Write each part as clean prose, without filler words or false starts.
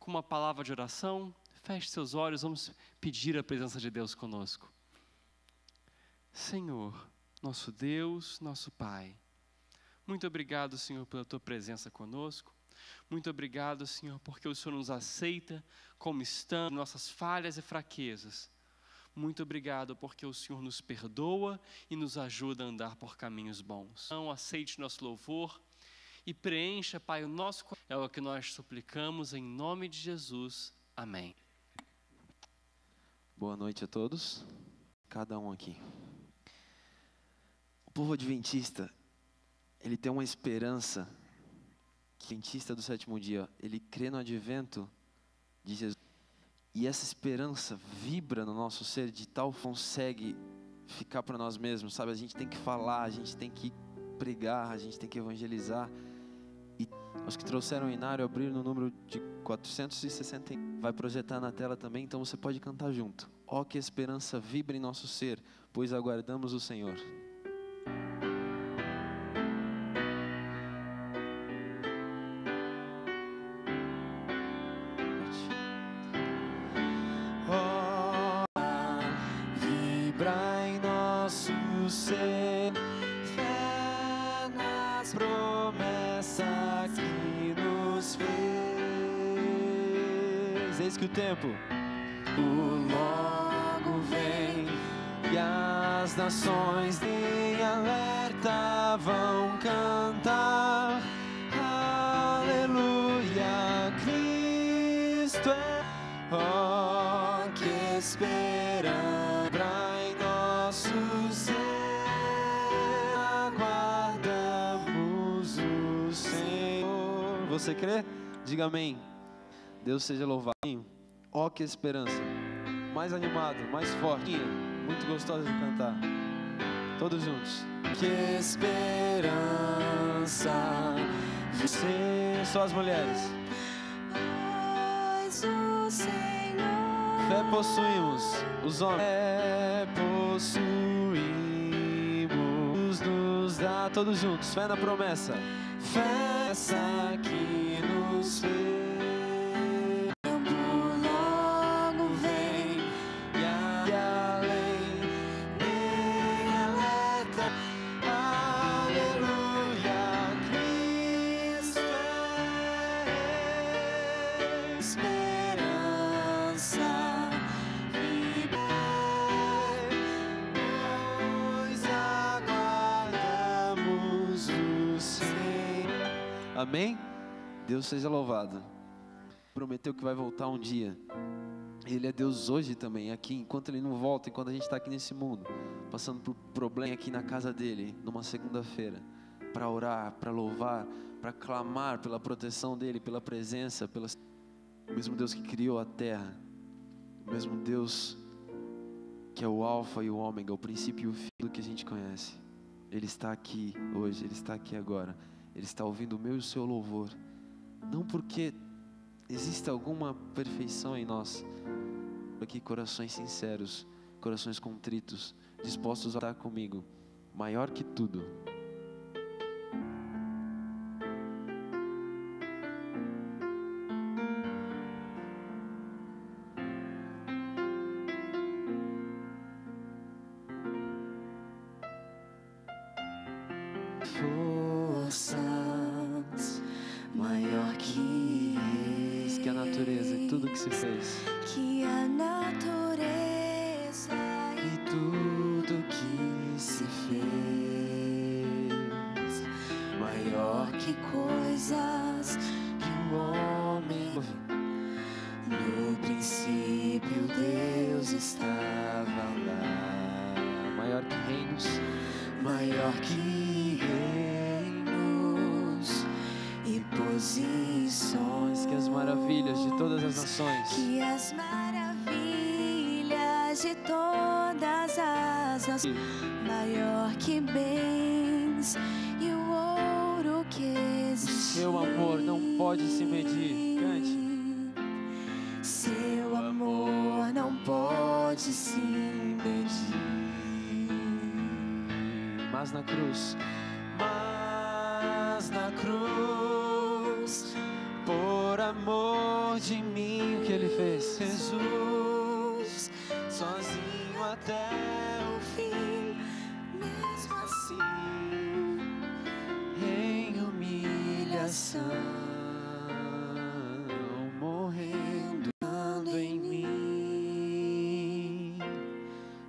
com uma palavra de oração. Feche seus olhos, vamos pedir a presença de Deus conosco. Senhor, nosso Deus, nosso Pai, muito obrigado, Senhor, pela Tua presença conosco. Muito obrigado, Senhor, porque o Senhor nos aceita como estamos, nossas falhas e fraquezas. Muito obrigado porque o Senhor nos perdoa e nos ajuda a andar por caminhos bons. Então, aceite nosso louvor e preencha, Pai, o nosso coração. É o que nós suplicamos em nome de Jesus. Amém. Boa noite a todos, cada um aqui. O povo adventista, ele tem uma esperança. O adventista do sétimo dia, ele crê no advento de Jesus. E essa esperança vibra no nosso ser de tal forma que consegue ficar para nós mesmos, sabe? A gente tem que falar, a gente tem que pregar, a gente tem que evangelizar. E os que trouxeram o inário abriram no número de 460. Vai projetar na tela também, então você pode cantar junto. Ó, que esperança vibra em nosso ser, pois aguardamos o Senhor. Ó, vibra em nosso ser, fé nas promessas que nos fez. Eis que o tempo logo vem e as nações em alerta vão cantar. Aleluia, Cristo é. Oh, que esperança em nosso ser, aguardamos o Senhor. Você crê? Diga amém. Deus seja louvado. Ó, que esperança. Mais animado, mais forte. Muito gostosa de cantar. Todos juntos. Que esperança. Você, só as mulheres. Pois o Senhor. Fé possuímos, os homens. Fé possuímos, nos dá. Todos juntos. Fé na promessa. Fé essa que nos fez. Amém? Deus seja louvado. Prometeu que vai voltar um dia. Ele é Deus hoje também, aqui, enquanto Ele não volta, enquanto a gente está aqui nesse mundo, passando por problema aqui na casa dEle, numa segunda-feira, para orar, para louvar, para clamar pela proteção dEle, pela presença, o mesmo Deus que criou a terra, o mesmo Deus que é o alfa e o ômega, o princípio e o fim do que a gente conhece. Ele está aqui hoje, Ele está aqui agora. Ele está ouvindo o meu e o seu louvor. Não porque existe alguma perfeição em nós. Aqui corações sinceros, corações contritos, dispostos a estar comigo. Maior que tudo. Forças maior que a natureza e tudo que se fez. Que a natureza E tudo que se fez. maior que coisas que o homem. No princípio Deus estava lá. Maior que reinos. Maior que reinos e posições. Que as maravilhas de todas as nações. Que as maravilhas de todas as nações. Maior que bens e o ouro que existe. Seu amor não pode se medir. Cante. Seu amor não pode se medir. Mas na cruz, por amor amor de mim, o que ele fez? Jesus, sozinho até o fim, mesmo assim, em humilhação, morrendo em mim,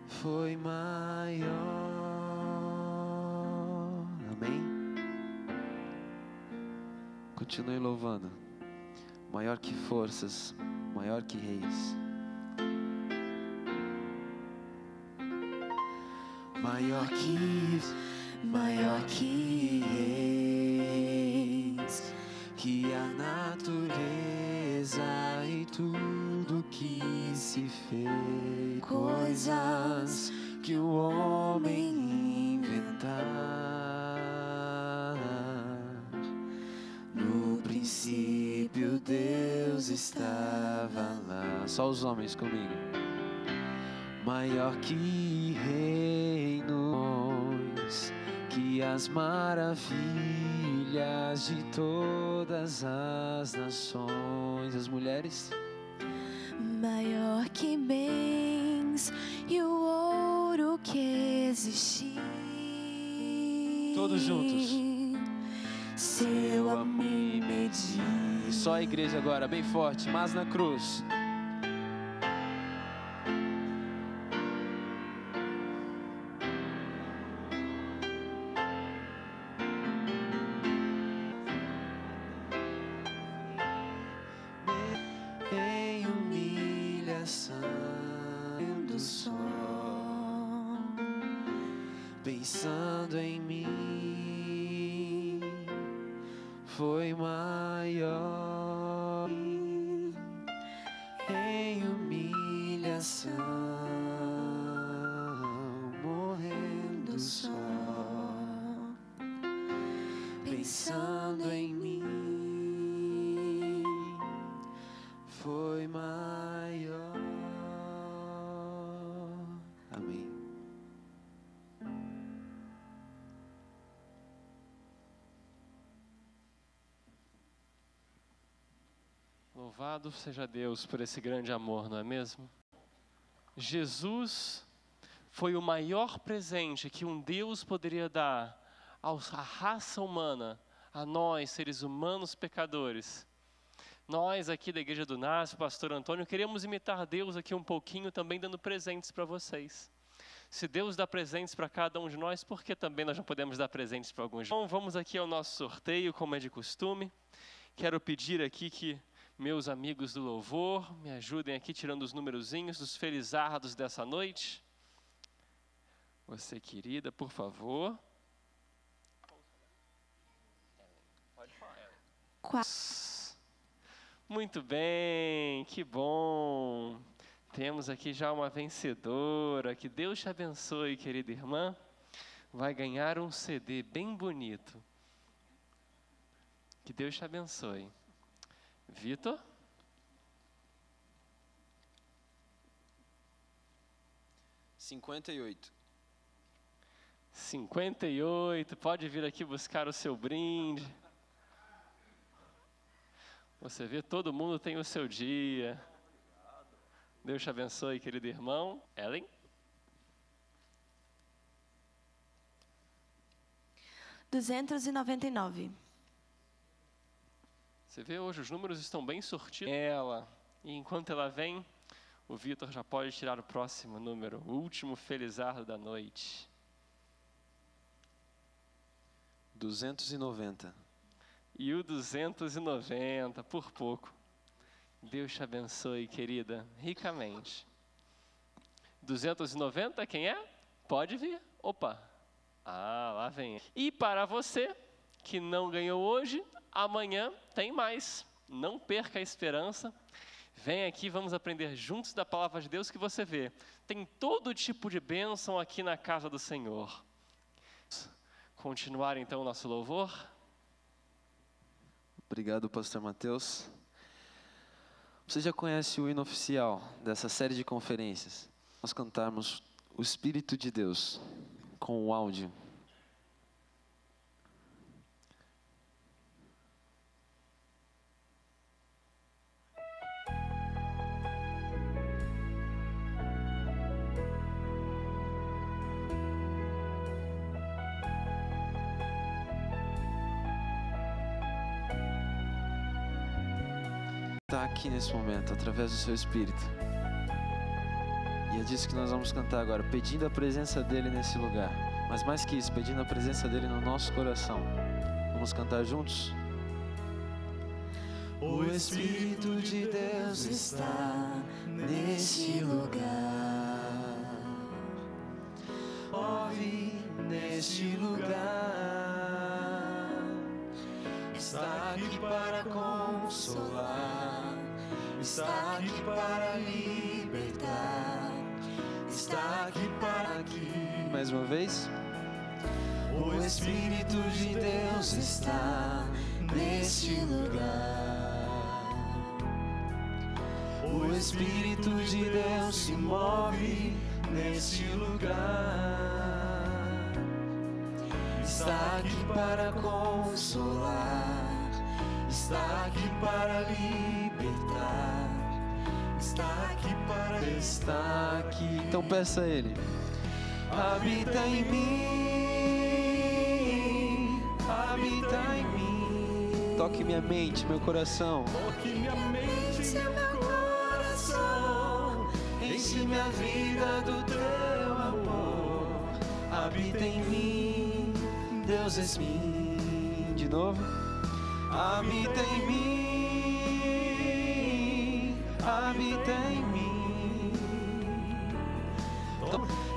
foi maior. Amém? Continue louvando. Maior que forças, maior que reis. Maior que reis, que a natureza e tudo que se fez, coisas que o homem inventar. No princípio Deus estava lá. Só os homens comigo. Maior que reinos, que as maravilhas de todas as nações. As mulheres. Maior que bens e o ouro que existe. Todos juntos. Seu a mim medir. Só a igreja agora, bem forte. Mas na cruz. Em humilhação do sol, pensando em mim, foi maior. Em humilhação, morrendo só, pensando em mim, foi maior. Amém. Louvado seja Deus por esse grande amor, não é mesmo? Jesus foi o maior presente que um Deus poderia dar à raça humana, a nós, seres humanos pecadores. Nós aqui da Igreja do Nasce, pastor Antônio, queremos imitar Deus aqui um pouquinho, também dando presentes para vocês. Se Deus dá presentes para cada um de nós, por que também nós não podemos dar presentes para alguns? Então vamos aqui ao nosso sorteio, como é de costume. Quero pedir aqui que meus amigos do louvor me ajudem aqui tirando os numerozinhos dos felizardos dessa noite. Você, querida, por favor. Muito bem, que bom. Temos aqui já uma vencedora. Que Deus te abençoe, querida irmã. Vai ganhar um CD bem bonito. Que Deus te abençoe. Vitor? 58. 58. Pode vir aqui buscar o seu brinde. Você vê, todo mundo tem o seu dia. Deus te abençoe, querido irmão. Ellen? 299. Você vê, hoje os números estão bem sortidos. E enquanto ela vem, o Vitor já pode tirar o próximo número, o último felizardo da noite. 290. E o 290, por pouco. Deus te abençoe, querida, ricamente. 290, quem é? Pode vir. Opa. Ah, lá vem. E para você que não ganhou hoje, amanhã tem mais. Não perca a esperança. Vem aqui, vamos aprender juntos da palavra de Deus que você vê. Tem todo tipo de bênção aqui na casa do Senhor. Continuar então o nosso louvor. Obrigado, pastor Mateus. Você já conhece o hino oficial dessa série de conferências? Nós cantarmos o Espírito de Deus com o áudio. aqui nesse momento, através do seu Espírito. E é disso que nós vamos cantar agora, pedindo a presença dele nesse lugar. Mas mais que isso, pedindo a presença dele no nosso coração. Vamos cantar juntos? O Espírito de Deus está neste lugar. Move neste lugar. Está aqui para consolar. Está aqui para libertar. Está aqui para aqui. Mais uma vez. O Espírito de Deus está neste lugar. O Espírito de Deus se move neste lugar. Está aqui para consolar. Está aqui para libertar. Está aqui para Está aqui. Então peça a ele. Habita em mim, habita em mim. Toque minha mente, meu coração. Toque minha mente, meu coração. Enche minha vida do teu amor. Habita em mim, Deus és mim. De novo. Habita em mim, habita em mim.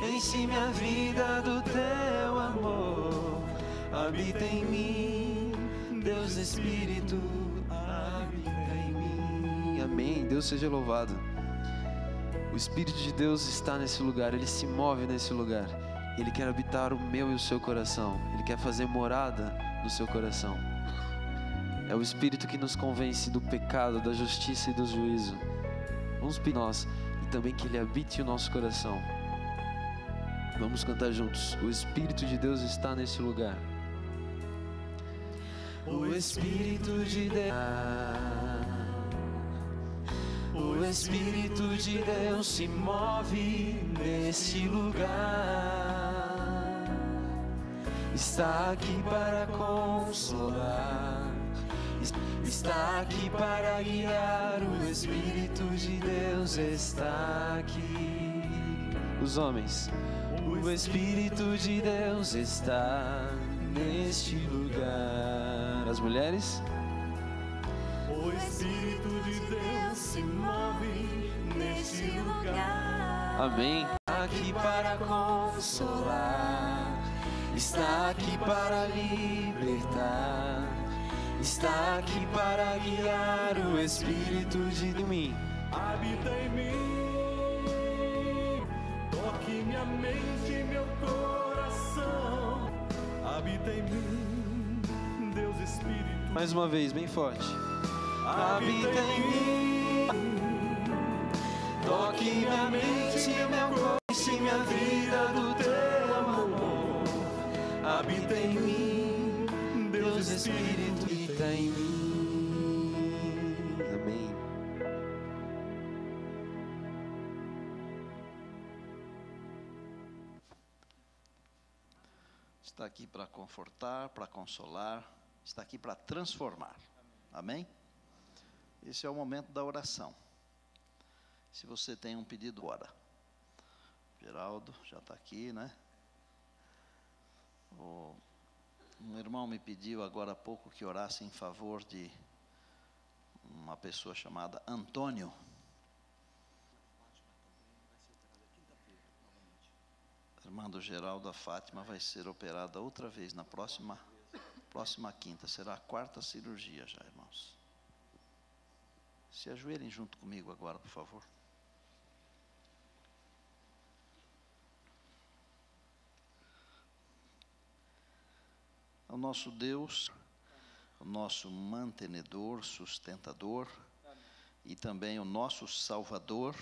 Enche minha vida do teu amor. Habita em mim, Deus Espírito, habita em mim. Amém. Deus seja louvado. O Espírito de Deus está nesse lugar. Ele se move nesse lugar. Ele quer habitar o meu e o seu coração. Ele quer fazer morada no seu coração. É o Espírito que nos convence do pecado, da justiça e do juízo. Vamos pedir nós e também que Ele habite o nosso coração. Vamos cantar juntos. O Espírito de Deus está nesse lugar. O Espírito de Deus. O Espírito de Deus se move nesse lugar. Está aqui para consolar. Está aqui para guiar. O Espírito de Deus está aqui. Os homens. O Espírito de Deus está neste lugar. As mulheres. O Espírito de Deus se move neste lugar. Amém. Está aqui para consolar. Está aqui para libertar. Está aqui para guiar. O Espírito de mim. Habita em mim. Toque minha mente, meu coração. Habita em mim, Deus Espírito. Mais uma vez, bem forte. Habita em mim. Toque minha mente, meu coração. Enche minha vida do teu amor. Habita em mim, Deus Espírito. Habita em mim. Amém. Está aqui para confortar, para consolar, está aqui para transformar. Amém? Esse é o momento da oração. Se você tem um pedido, ora. Geraldo já está aqui, né? Um irmão me pediu agora há pouco que orasse em favor de uma pessoa chamada Antônio. Irmã do Geraldo, a Fátima vai ser operada outra vez na próxima quinta. Será a 4ª cirurgia já, irmãos. Se ajoelhem junto comigo agora, por favor. O nosso Deus, o nosso mantenedor, sustentador, e também o nosso Salvador.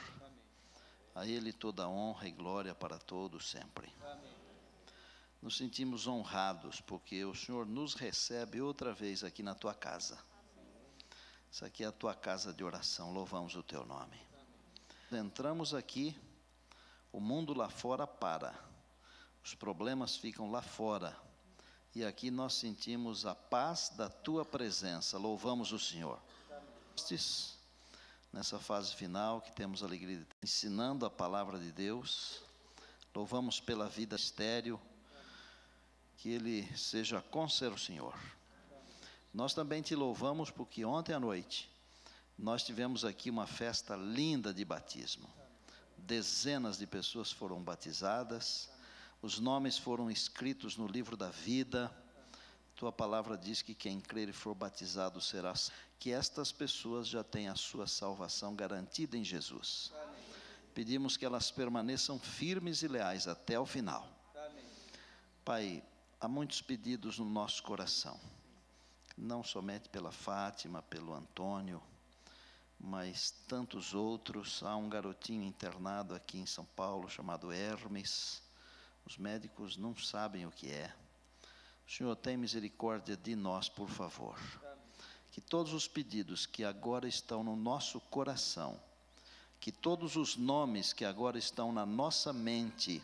A Ele toda honra e glória para todos sempre. Amém. Nos sentimos honrados porque o Senhor nos recebe outra vez aqui na tua casa. Essa aqui é a tua casa de oração, louvamos o teu nome. Amém. Entramos aqui, o mundo lá fora para, os problemas ficam lá fora, e aqui nós sentimos a paz da tua presença, louvamos o Senhor. Amém. nessa fase final, que temos a alegria de estar ensinando a palavra de Deus. Louvamos pela vida estéril, que Ele seja conservado, Senhor. Nós também te louvamos porque ontem à noite nós tivemos aqui uma festa linda de batismo. Dezenas de pessoas foram batizadas, os nomes foram escritos no livro da vida. Tua palavra diz que quem crer e for batizado será salvo. Que estas pessoas já têm a sua salvação garantida em Jesus. Amém. Pedimos que elas permaneçam firmes e leais até o final. Amém. Pai, há muitos pedidos no nosso coração, não somente pela Fátima, pelo Antônio, mas tantos outros. Há um garotinho internado aqui em São Paulo chamado Hermes. Os médicos não sabem o que é. O Senhor, tem misericórdia de nós, por favor. Que todos os pedidos que agora estão no nosso coração, que todos os nomes que agora estão na nossa mente,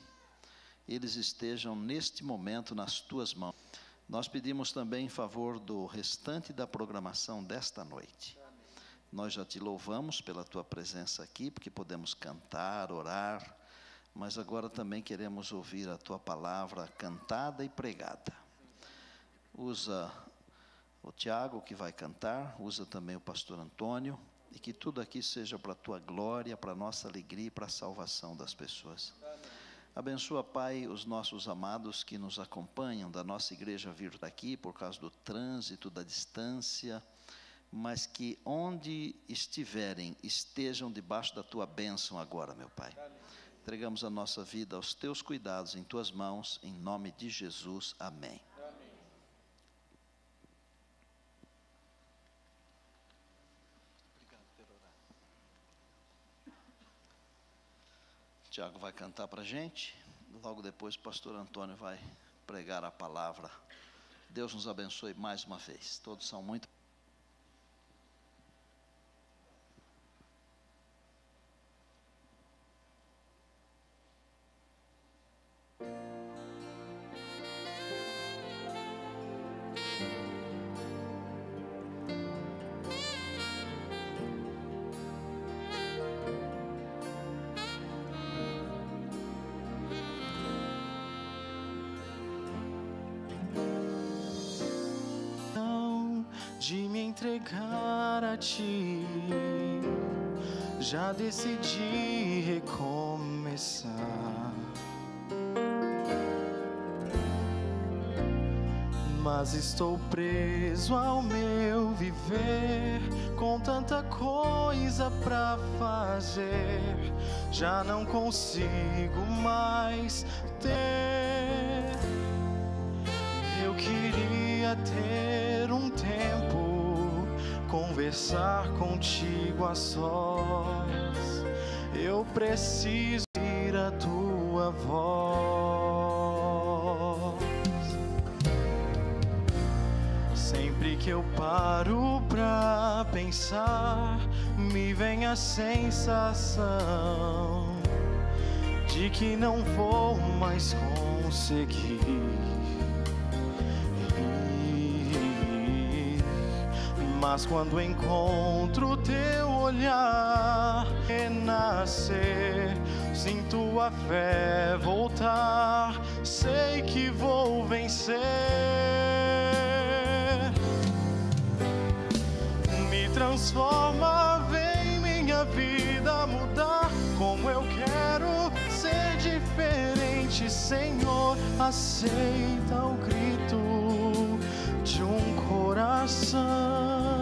eles estejam neste momento nas tuas mãos. Nós pedimos também em favor do restante da programação desta noite. Nós já te louvamos pela tua presença aqui, porque podemos cantar, orar, mas agora também queremos ouvir a tua palavra cantada e pregada. Usa o Tiago, que vai cantar, usa também o pastor Antônio, e que tudo aqui seja para a tua glória, para a nossa alegria e para a salvação das pessoas. Amém. Abençoa, Pai, os nossos amados que nos acompanham da nossa igreja vir daqui por causa do trânsito, da distância, mas que onde estiverem, estejam debaixo da tua bênção agora, meu Pai. Amém. Entregamos a nossa vida aos teus cuidados, em tuas mãos, em nome de Jesus. Amém. Tiago vai cantar para a gente, logo depois o pastor Antônio vai pregar a palavra. Deus nos abençoe mais uma vez, todos são muito... De me entregar a ti, já decidi recomeçar. Mas estou preso ao meu viver, com tanta coisa pra fazer, já não consigo mais ter. Eu queria ter um tempo, conversar contigo a sós. Eu preciso ouvir a tua voz. Sempre que eu paro pra pensar, me vem a sensação de que não vou mais conseguir. Mas quando encontro teu olhar renascer, sinto a fé voltar, sei que vou vencer. Me transforma, vem minha vida mudar, como eu quero ser diferente, Senhor. Aceita o grito de um coração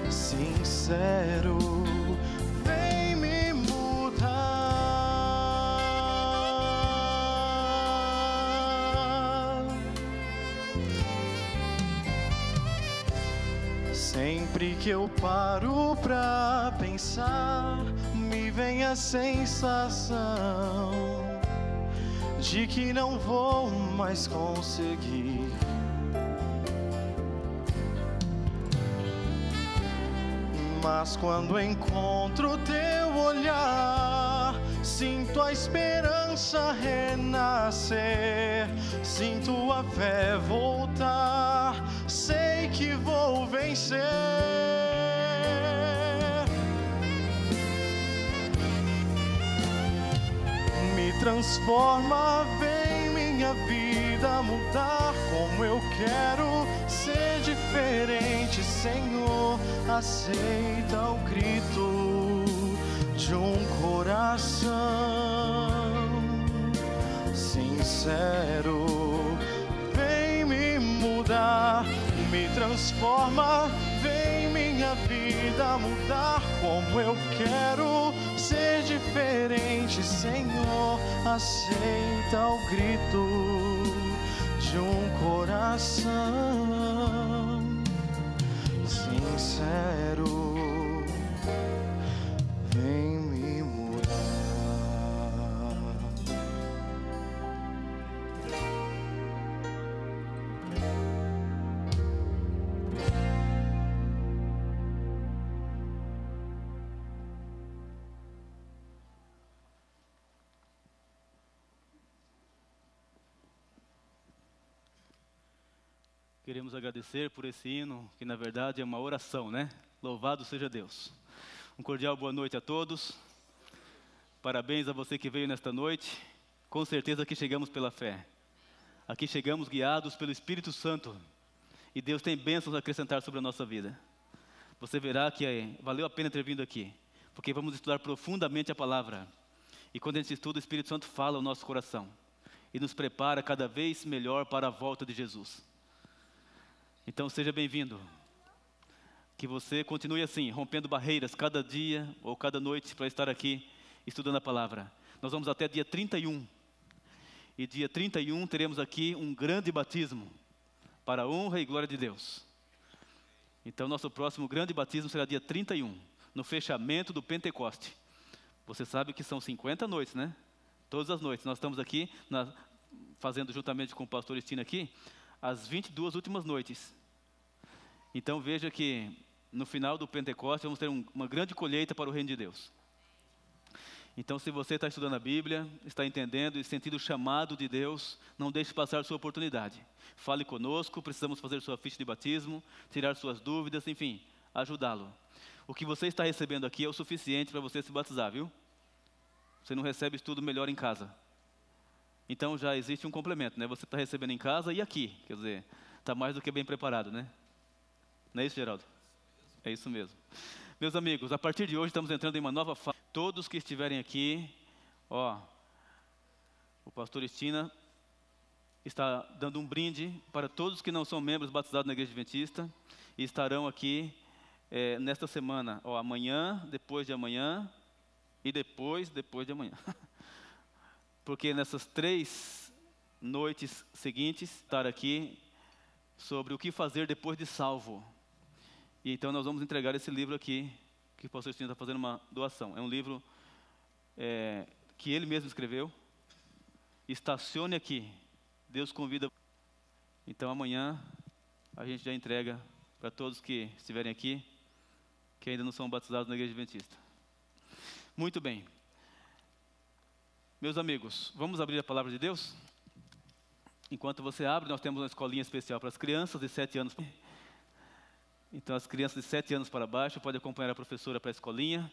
sincero, vem me mudar. Sempre que eu paro pra pensar, me vem a sensação de que não vou mais conseguir. Mas quando encontro teu olhar, sinto a esperança renascer, sinto a fé voltar, sei que vou vencer. transforma, vem minha vida mudar. Como eu quero ser diferente, Senhor, aceita o grito de um coração sincero. Vem me mudar, me transforma, vem minha vida mudar. Como eu quero ser diferente, Senhor, aceita o grito de um coração sincero. Vem me mudar. Queremos agradecer por esse hino, que na verdade é uma oração, né? Louvado seja Deus. Um cordial boa noite a todos. Parabéns a você que veio nesta noite. Com certeza aqui chegamos pela fé. Aqui chegamos guiados pelo Espírito Santo. E Deus tem bênçãos a acrescentar sobre a nossa vida. Você verá que valeu a pena ter vindo aqui, porque vamos estudar profundamente a palavra. E quando a gente estuda, o Espírito Santo fala ao nosso coração e nos prepara cada vez melhor para a volta de Jesus. Então seja bem-vindo. Que você continue assim, rompendo barreiras cada dia ou cada noite para estar aqui estudando a palavra. Nós vamos até dia 31. E dia 31 teremos aqui um grande batismo para a honra e glória de Deus. Então nosso próximo grande batismo será dia 31, no fechamento do Pentecoste. Você sabe que são 50 noites, né? Todas as noites. Nós estamos aqui fazendo juntamente com o pastor Estina aqui as 22 últimas noites. Então veja que no final do Pentecostes vamos ter uma grande colheita para o reino de Deus. Então se você está estudando a Bíblia, está entendendo e sentindo o chamado de Deus, não deixe passar sua oportunidade. Fale conosco, precisamos fazer sua ficha de batismo, tirar suas dúvidas, enfim, ajudá-lo. O que você está recebendo aqui é o suficiente para você se batizar, viu? Você não recebe estudo melhor em casa. Então já existe um complemento, né? Você está recebendo em casa e aqui, quer dizer, está mais do que bem preparado, né? Não é isso, Geraldo? É isso mesmo. Meus amigos, a partir de hoje estamos entrando em uma nova fase. Todos que estiverem aqui, o pastor Estina está dando um brinde para todos que não são membros batizados na Igreja Adventista e estarão aqui nesta semana, amanhã, depois de amanhã e depois de amanhã. Porque nessas 3 noites seguintes, estar aqui sobre o que fazer depois de salvo. E então nós vamos entregar esse livro aqui, que o pastor Estina está fazendo uma doação. É um livro que ele mesmo escreveu. Estacione aqui. Deus convida. Então amanhã a gente já entrega para todos que estiverem aqui, que ainda não são batizados na Igreja Adventista. Muito bem. Meus amigos, vamos abrir a palavra de Deus? Enquanto você abre, nós temos uma escolinha especial para as crianças de 7 anos. Então, as crianças de 7 anos para baixo podem acompanhar a professora para a escolinha.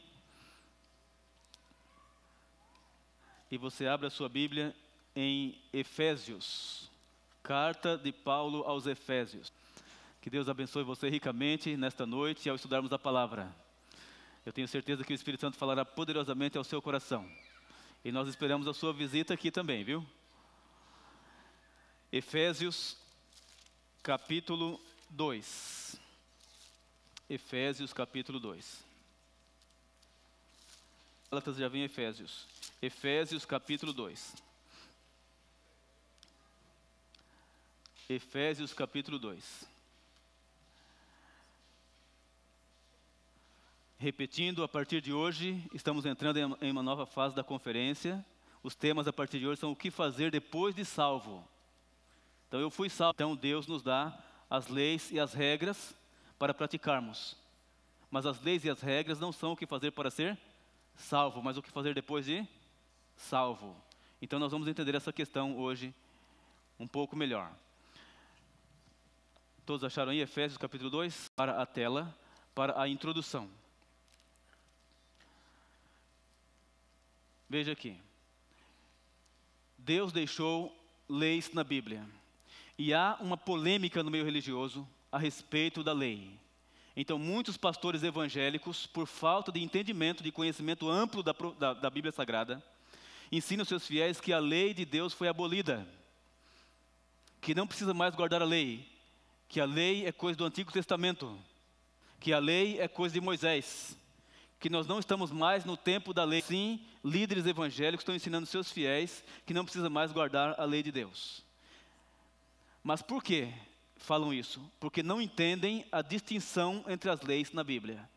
E você abre a sua Bíblia em Efésios, carta de Paulo aos Efésios. Que Deus abençoe você ricamente nesta noite ao estudarmos a palavra. Eu tenho certeza que o Espírito Santo falará poderosamente ao seu coração. E nós esperamos a sua visita aqui também, viu? Efésios, capítulo 2. Efésios, capítulo 2. Gálatas já vem em Efésios. Efésios, capítulo 2. Efésios, capítulo 2. Repetindo, a partir de hoje, estamos entrando em uma nova fase da conferência. Os temas a partir de hoje são o que fazer depois de salvo. Então eu fui salvo. Então Deus nos dá as leis e as regras para praticarmos. Mas as leis e as regras não são o que fazer para ser salvo, mas o que fazer depois de salvo. Então nós vamos entender essa questão hoje um pouco melhor. Todos acharam aí Efésios capítulo 2? Para a tela, para a introdução. Veja aqui. Deus deixou leis na Bíblia. E há uma polêmica no meio religioso a respeito da lei. Então, muitos pastores evangélicos, por falta de entendimento, de conhecimento amplo da Bíblia Sagrada, ensinam seus fiéis que a lei de Deus foi abolida, que não precisa mais guardar a lei, que a lei é coisa do Antigo Testamento, que a lei é coisa de Moisés, que nós não estamos mais no tempo da lei. Sim, líderes evangélicos estão ensinando seus fiéis que não precisa mais guardar a lei de Deus. Mas por que falam isso? Porque não entendem a distinção entre as leis na Bíblia.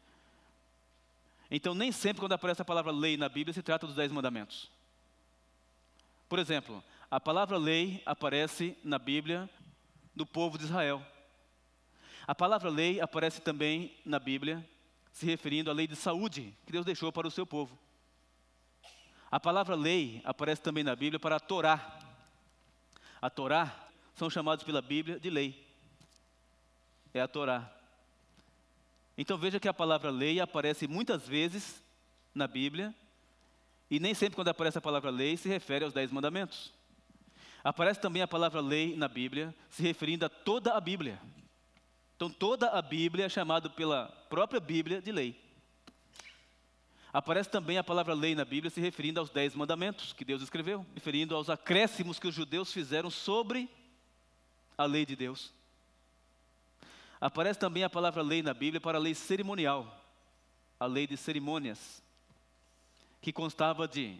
Então, nem sempre quando aparece a palavra lei na Bíblia, se trata dos 10 mandamentos. Por exemplo, a palavra lei aparece na Bíblia do povo de Israel. A palavra lei aparece também na Bíblia, se referindo à lei de saúde que Deus deixou para o seu povo. A palavra lei aparece também na Bíblia para a Torá. A Torá são chamados pela Bíblia de lei. É a Torá. Então veja que a palavra lei aparece muitas vezes na Bíblia, e nem sempre quando aparece a palavra lei se refere aos 10 mandamentos. Aparece também a palavra lei na Bíblia, se referindo a toda a Bíblia. Então toda a Bíblia é chamada pela própria Bíblia de lei. Aparece também a palavra lei na Bíblia se referindo aos 10 mandamentos que Deus escreveu, referindo aos acréscimos que os judeus fizeram sobre a lei de Deus. Aparece também a palavra lei na Bíblia para a lei cerimonial, a lei de cerimônias, que constava de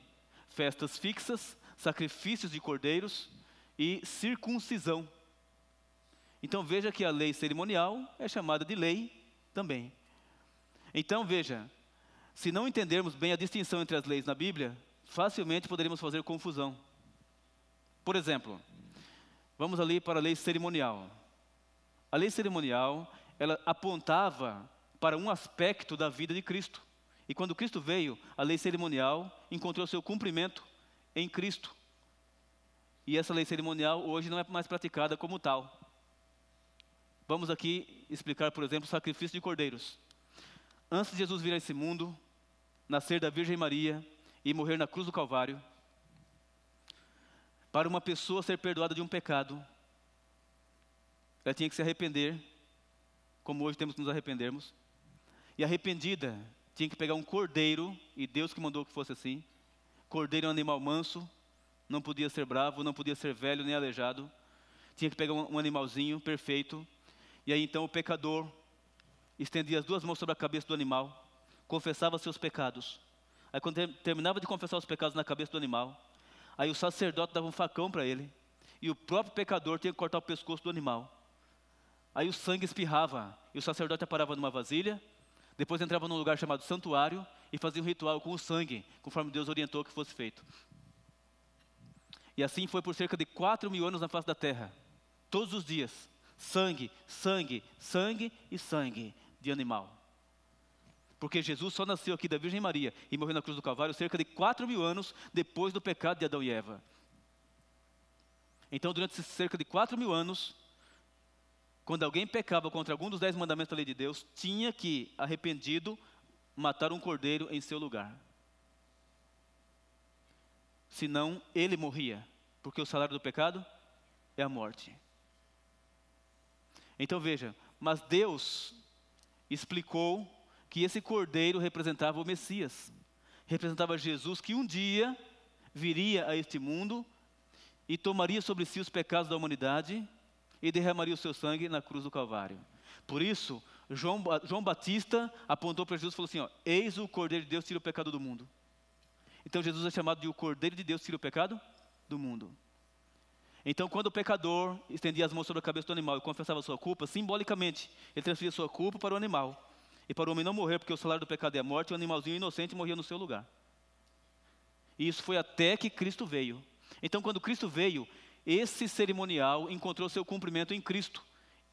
festas fixas, sacrifícios de cordeiros e circuncisão. Então veja que a lei cerimonial é chamada de lei também. Então veja, se não entendermos bem a distinção entre as leis na Bíblia, facilmente poderíamos fazer confusão. Por exemplo, vamos ali para a lei cerimonial. A lei cerimonial, ela apontava para um aspecto da vida de Cristo. E quando Cristo veio, a lei cerimonial encontrou seu cumprimento em Cristo. E essa lei cerimonial hoje não é mais praticada como tal. Vamos aqui explicar, por exemplo, o sacrifício de cordeiros. Antes de Jesus vir a esse mundo, nascer da Virgem Maria e morrer na cruz do Calvário, para uma pessoa ser perdoada de um pecado, ela tinha que se arrepender, como hoje temos que nos arrependermos. E arrependida, tinha que pegar um cordeiro, e Deus que mandou que fosse assim. Cordeiro é um animal manso, não podia ser bravo, não podia ser velho nem aleijado. Tinha que pegar um animalzinho perfeito. E aí então o pecador estendia as 2 mãos sobre a cabeça do animal, confessava seus pecados. Aí quando terminava de confessar os pecados na cabeça do animal, aí o sacerdote dava um facão para ele, e o próprio pecador tinha que cortar o pescoço do animal. Aí o sangue espirrava, e o sacerdote parava numa vasilha, depois entrava num lugar chamado santuário, e fazia um ritual com o sangue, conforme Deus orientou que fosse feito. E assim foi por cerca de 4.000 anos na face da terra, todos os dias, sangue, sangue, sangue e sangue de animal. Porque Jesus só nasceu aqui da Virgem Maria e morreu na cruz do Calvário cerca de 4.000 anos depois do pecado de Adão e Eva. Então, durante cerca de 4.000 anos, quando alguém pecava contra algum dos 10 mandamentos da lei de Deus, tinha que, arrependido, matar um cordeiro em seu lugar. Senão, ele morria, porque o salário do pecado é a morte. Então veja, mas Deus explicou que esse cordeiro representava o Messias, representava Jesus que um dia viria a este mundo e tomaria sobre si os pecados da humanidade e derramaria o seu sangue na cruz do Calvário. Por isso, João Batista apontou para Jesus e falou assim, ó, eis o Cordeiro de Deus que tira o pecado do mundo. Então Jesus é chamado de o Cordeiro de Deus que tira o pecado do mundo. Então quando o pecador estendia as mãos sobre a cabeça do animal e confessava a sua culpa, simbolicamente, ele transferia a sua culpa para o animal. E para o homem não morrer, porque o salário do pecado é a morte, o animalzinho inocente morria no seu lugar. E isso foi até que Cristo veio. Então quando Cristo veio, esse cerimonial encontrou seu cumprimento em Cristo.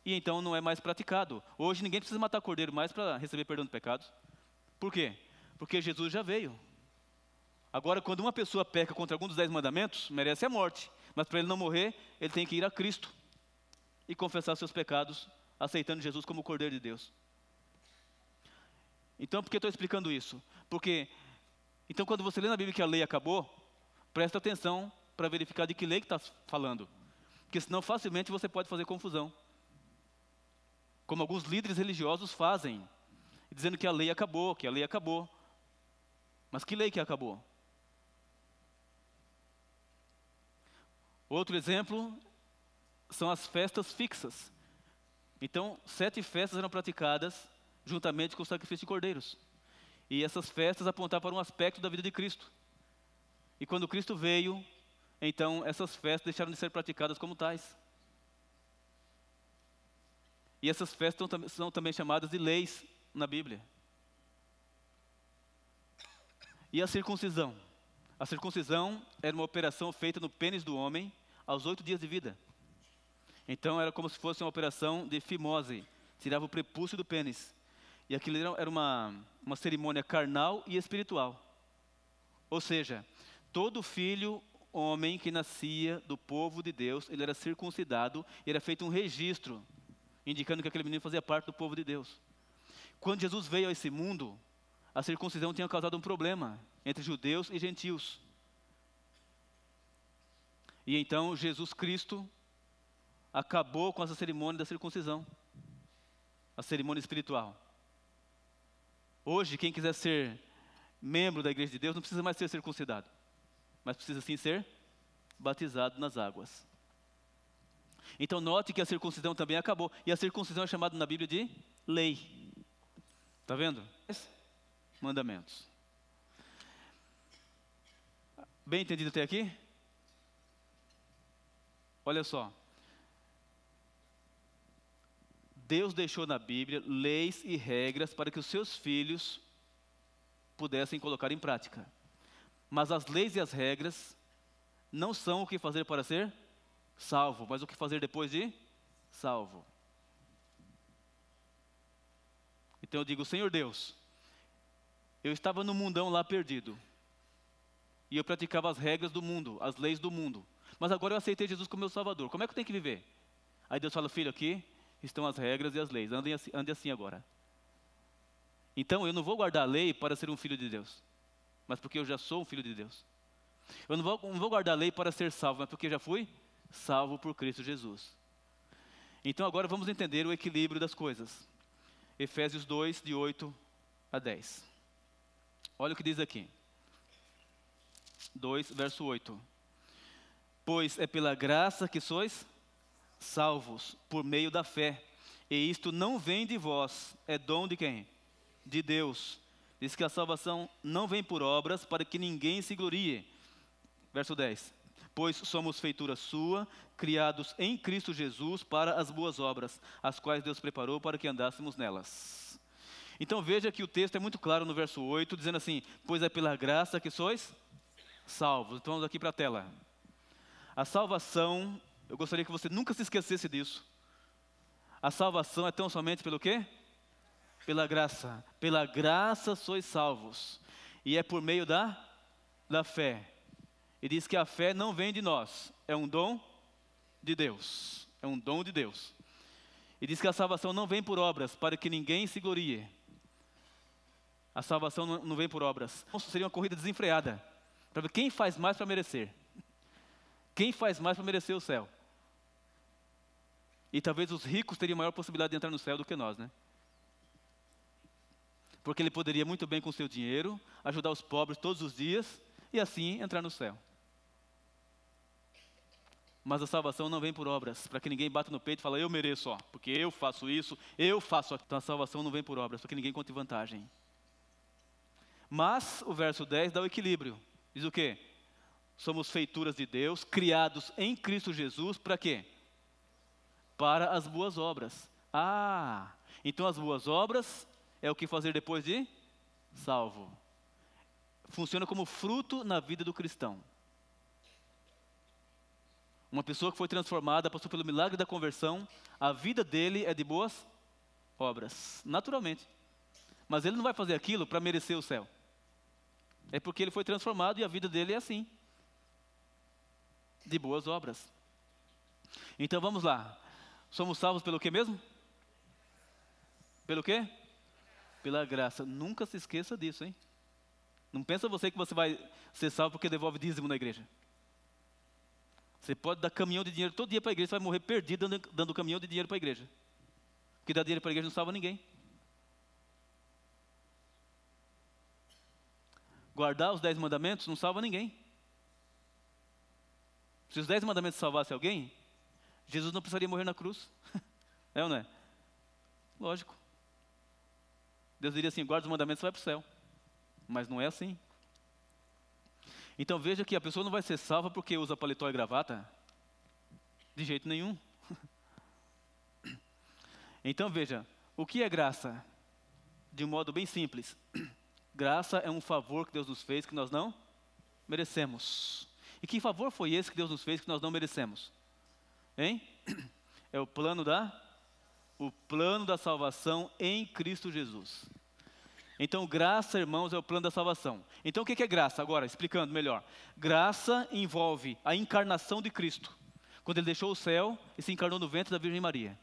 E então não é mais praticado. Hoje ninguém precisa matar cordeiro mais para receber perdão de pecados. Por quê? Porque Jesus já veio. Agora, quando uma pessoa peca contra algum dos 10 mandamentos, merece a morte. Mas para ele não morrer, ele tem que ir a Cristo e confessar seus pecados, aceitando Jesus como o Cordeiro de Deus. Então, por que estou explicando isso? Porque, então quando você lê na Bíblia que a lei acabou, presta atenção para verificar de que lei que está falando. Porque senão facilmente você pode fazer confusão. Como alguns líderes religiosos fazem, dizendo que a lei acabou, que a lei acabou. Mas que lei que acabou? Outro exemplo são as festas fixas. Então, 7 festas eram praticadas juntamente com o sacrifício de cordeiros. E essas festas apontavam para um aspecto da vida de Cristo. E quando Cristo veio, então essas festas deixaram de ser praticadas como tais. E essas festas são também chamadas de leis na Bíblia. E a circuncisão? A circuncisão era uma operação feita no pênis do homem aos 8 dias de vida. Então era como se fosse uma operação de fimose, tirava o prepúcio do pênis. E aquilo era uma cerimônia carnal e espiritual. Ou seja, todo filho homem que nascia do povo de Deus, ele era circuncidado e era feito um registro, indicando que aquele menino fazia parte do povo de Deus. Quando Jesus veio a esse mundo, a circuncisão tinha causado um problema entre judeus e gentios. E então Jesus Cristo acabou com essa cerimônia da circuncisão, a cerimônia espiritual. Hoje, quem quiser ser membro da igreja de Deus não precisa mais ser circuncidado, mas precisa sim ser batizado nas águas. Então note que a circuncisão também acabou, e a circuncisão é chamada na Bíblia de lei. Está vendo? Mandamentos. Bem entendido até aqui? Olha só. Deus deixou na Bíblia leis e regras para que os seus filhos pudessem colocar em prática. Mas as leis e as regras não são o que fazer para ser salvo, mas o que fazer depois de salvo. Então eu digo, Senhor Deus, eu estava no mundão lá perdido. E eu praticava as regras do mundo, as leis do mundo. Mas agora eu aceitei Jesus como meu Salvador. Como é que eu tenho que viver? Aí Deus fala, filho, aqui estão as regras e as leis. Ande assim agora. Então eu não vou guardar a lei para ser um filho de Deus, mas porque eu já sou um filho de Deus. Eu não vou guardar a lei para ser salvo, mas porque eu já fui salvo por Cristo Jesus. Então agora vamos entender o equilíbrio das coisas. Efésios 2, de 8 a 10. Olha o que diz aqui. 2, verso 8. Pois é pela graça que sois salvos, por meio da fé. E isto não vem de vós, é dom de quem? De Deus. Diz que a salvação não vem por obras, para que ninguém se glorie. Verso 10. Pois somos feitura sua, criados em Cristo Jesus para as boas obras, as quais Deus preparou para que andássemos nelas. Então veja que o texto é muito claro no verso 8, dizendo assim, pois é pela graça que sois salvos. Então vamos aqui para a tela. A salvação, eu gostaria que você nunca se esquecesse disso. A salvação é tão somente pelo quê? Pela graça. Pela graça sois salvos. E é por meio da fé. E diz que a fé não vem de nós, é um dom de Deus. É um dom de Deus. E diz que a salvação não vem por obras, para que ninguém se glorie. A salvação não vem por obras. Seria uma corrida desenfreada. Para ver quem faz mais para merecer. Quem faz mais para merecer o céu? E talvez os ricos teriam maior possibilidade de entrar no céu do que nós, né? Porque ele poderia muito bem com o seu dinheiro, ajudar os pobres todos os dias, e assim entrar no céu. Mas a salvação não vem por obras, para que ninguém bata no peito e fale, eu mereço, ó, porque eu faço isso, eu faço aquilo. Então a salvação não vem por obras, para que ninguém conte vantagem. Mas o verso 10 dá o equilíbrio. Diz o quê? Somos feituras de Deus, criados em Cristo Jesus, para quê? Para as boas obras. Ah, então as boas obras é o que fazer depois de salvo. Funciona como fruto na vida do cristão. Uma pessoa que foi transformada, passou pelo milagre da conversão, a vida dele é de boas obras, naturalmente. Mas ele não vai fazer aquilo para merecer o céu. É porque ele foi transformado e a vida dele é assim. De boas obras. Então vamos lá. Somos salvos pelo que mesmo? Pelo quê? Pela graça. Nunca se esqueça disso, hein? Não pensa você que você vai ser salvo porque devolve dízimo na igreja. Você pode dar caminhão de dinheiro todo dia para a igreja, você vai morrer perdido dando caminhão de dinheiro para a igreja. Porque dar dinheiro para a igreja não salva ninguém. Guardar os 10 mandamentos não salva ninguém. Se os 10 mandamentos salvassem alguém, Jesus não precisaria morrer na cruz. É ou não é? Lógico. Deus diria assim, guarda os mandamentos e vai para o céu. Mas não é assim. Então veja que a pessoa não vai ser salva porque usa paletó e gravata. De jeito nenhum. Então veja, o que é graça? De um modo bem simples. Graça é um favor que Deus nos fez que nós não merecemos. E que favor foi esse que Deus nos fez que nós não merecemos? Hein? É o plano da salvação em Cristo Jesus. Então, graça, irmãos, é o plano da salvação. Então, o que é graça? Agora, explicando melhor. Graça envolve a encarnação de Cristo, quando Ele deixou o céu e se encarnou no ventre da Virgem Maria.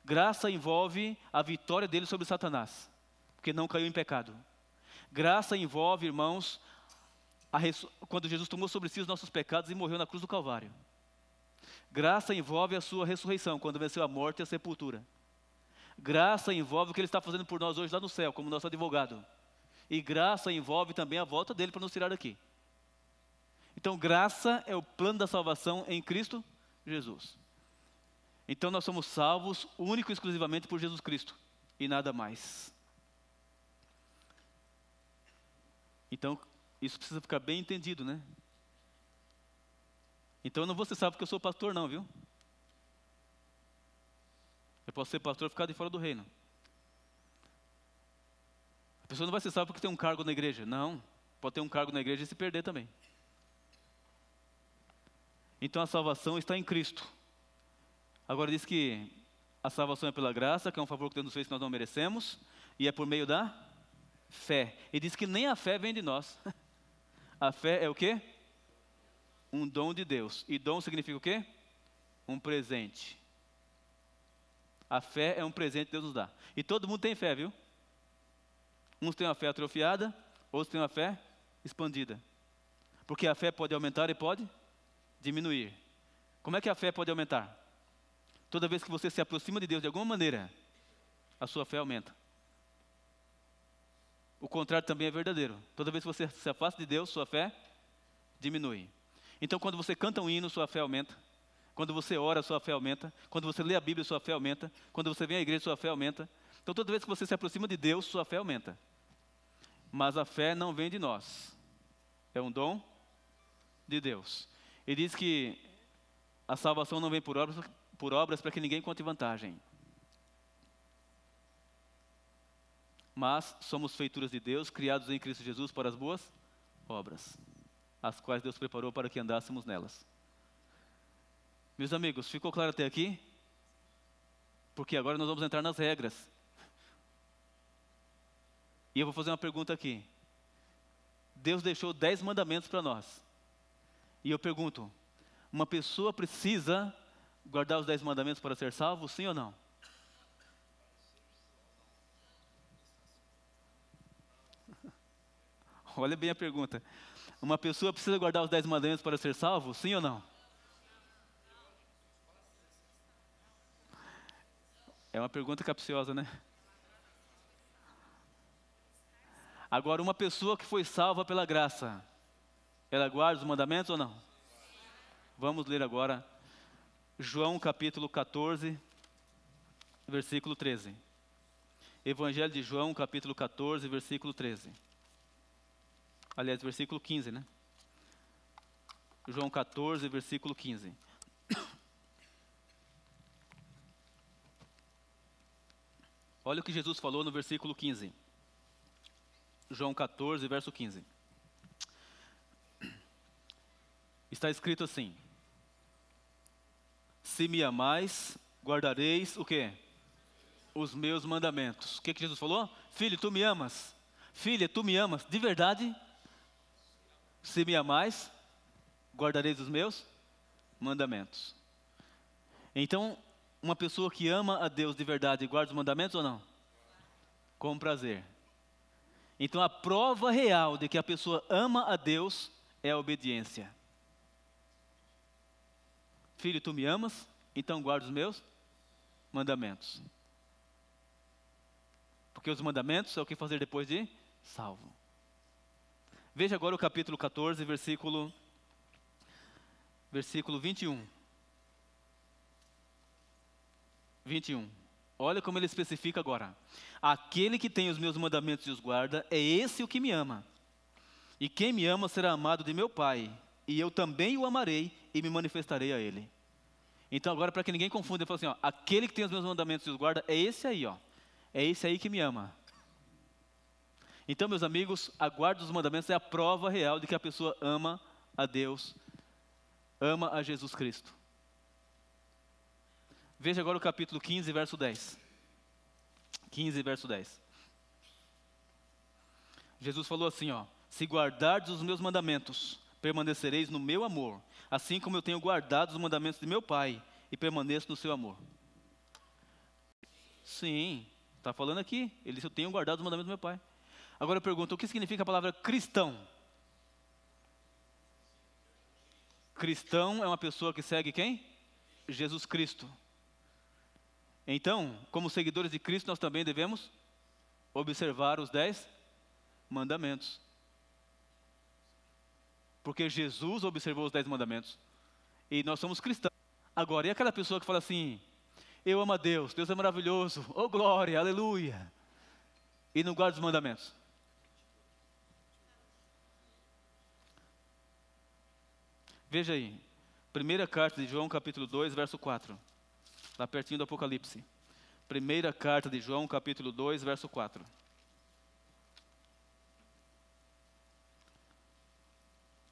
Graça envolve a vitória dele sobre Satanás, porque não caiu em pecado. Graça envolve, irmãos, quando Jesus tomou sobre si os nossos pecados e morreu na cruz do Calvário. Graça envolve a sua ressurreição, quando venceu a morte e a sepultura. Graça envolve o que Ele está fazendo por nós hoje lá no céu, como nosso advogado. E graça envolve também a volta dEle para nos tirar daqui. Então, graça é o plano da salvação em Cristo Jesus. Então, nós somos salvos único e exclusivamente por Jesus Cristo, e nada mais. Então, isso precisa ficar bem entendido, né? Então, eu não vou ser salvo porque eu sou pastor não, viu? Eu posso ser pastor e ficar de fora do reino. A pessoa não vai ser salva porque tem um cargo na igreja. Não, pode ter um cargo na igreja e se perder também. Então a salvação está em Cristo. Agora diz que a salvação é pela graça, que é um favor que Deus nos fez que nós não merecemos, e é por meio da fé. E diz que nem a fé vem de nós. A fé é o quê? Um dom de Deus. E dom significa o quê? Um presente. A fé é um presente que Deus nos dá. E todo mundo tem fé, viu? Uns têm uma fé atrofiada, outros têm uma fé expandida. Porque a fé pode aumentar e pode diminuir. Como é que a fé pode aumentar? Toda vez que você se aproxima de Deus de alguma maneira, a sua fé aumenta. O contrário também é verdadeiro. Toda vez que você se afasta de Deus, sua fé diminui. Então, quando você canta um hino, sua fé aumenta. Quando você ora, sua fé aumenta. Quando você lê a Bíblia, sua fé aumenta. Quando você vem à igreja, sua fé aumenta. Então, toda vez que você se aproxima de Deus, sua fé aumenta. Mas a fé não vem de nós. É um dom de Deus. Ele diz que a salvação não vem por obras para que ninguém conte vantagem. Mas somos feituras de Deus, criados em Cristo Jesus para as boas obras, as quais Deus preparou para que andássemos nelas. Meus amigos, ficou claro até aqui? Porque agora nós vamos entrar nas regras. E eu vou fazer uma pergunta aqui. Deus deixou 10 mandamentos para nós. E eu pergunto, uma pessoa precisa guardar os 10 mandamentos para ser salvo, sim ou não? Olha bem a pergunta. Uma pessoa precisa guardar os 10 mandamentos para ser salvo, sim ou não? É uma pergunta capciosa, né? Agora, uma pessoa que foi salva pela graça, ela guarda os mandamentos ou não? Vamos ler agora João capítulo 14, versículo 13. Evangelho de João capítulo 14, versículo 13. Aliás, versículo 15, né? João 14, versículo 15. Olha o que Jesus falou no versículo 15. João 14, verso 15. Está escrito assim: se me amais, guardareis o quê? Os meus mandamentos. O que Jesus falou? Filho, tu me amas. Filha, tu me amas de verdade? Se me amais, guardareis os meus mandamentos. Então, uma pessoa que ama a Deus de verdade guarda os mandamentos ou não? Com prazer. Então, a prova real de que a pessoa ama a Deus é a obediência. Filho, tu me amas, então guarda os meus mandamentos. Porque os mandamentos é o que fazer depois de salvo. Veja agora o capítulo 14, versículo 21. 21. Olha como ele especifica agora. Aquele que tem os meus mandamentos e os guarda, é esse o que me ama. E quem me ama será amado de meu Pai, e eu também o amarei e me manifestarei a ele. Então agora, para que ninguém confunda, ele fala assim, ó, aquele que tem os meus mandamentos e os guarda, é esse aí, ó. É esse aí que me ama. Então, meus amigos, a guarda dos mandamentos é a prova real de que a pessoa ama a Deus, ama a Jesus Cristo. Veja agora o capítulo 15, verso 10. 15, verso 10. Jesus falou assim, ó, se guardardes os meus mandamentos, permanecereis no meu amor, assim como eu tenho guardado os mandamentos de meu Pai, e permaneço no seu amor. Sim, está falando aqui, ele disse, eu tenho guardado os mandamentos do meu Pai. Agora eu pergunto, o que significa a palavra cristão? Cristão é uma pessoa que segue quem? Jesus Cristo. Então, como seguidores de Cristo, nós também devemos observar os 10 mandamentos. Porque Jesus observou os 10 mandamentos. E nós somos cristãos. Agora, e aquela pessoa que fala assim, eu amo a Deus, Deus é maravilhoso, oh glória, aleluia, e não guarda os mandamentos? Veja aí, primeira carta de João, capítulo 2, verso 4. Lá pertinho do Apocalipse. Primeira carta de João, capítulo 2, verso 4.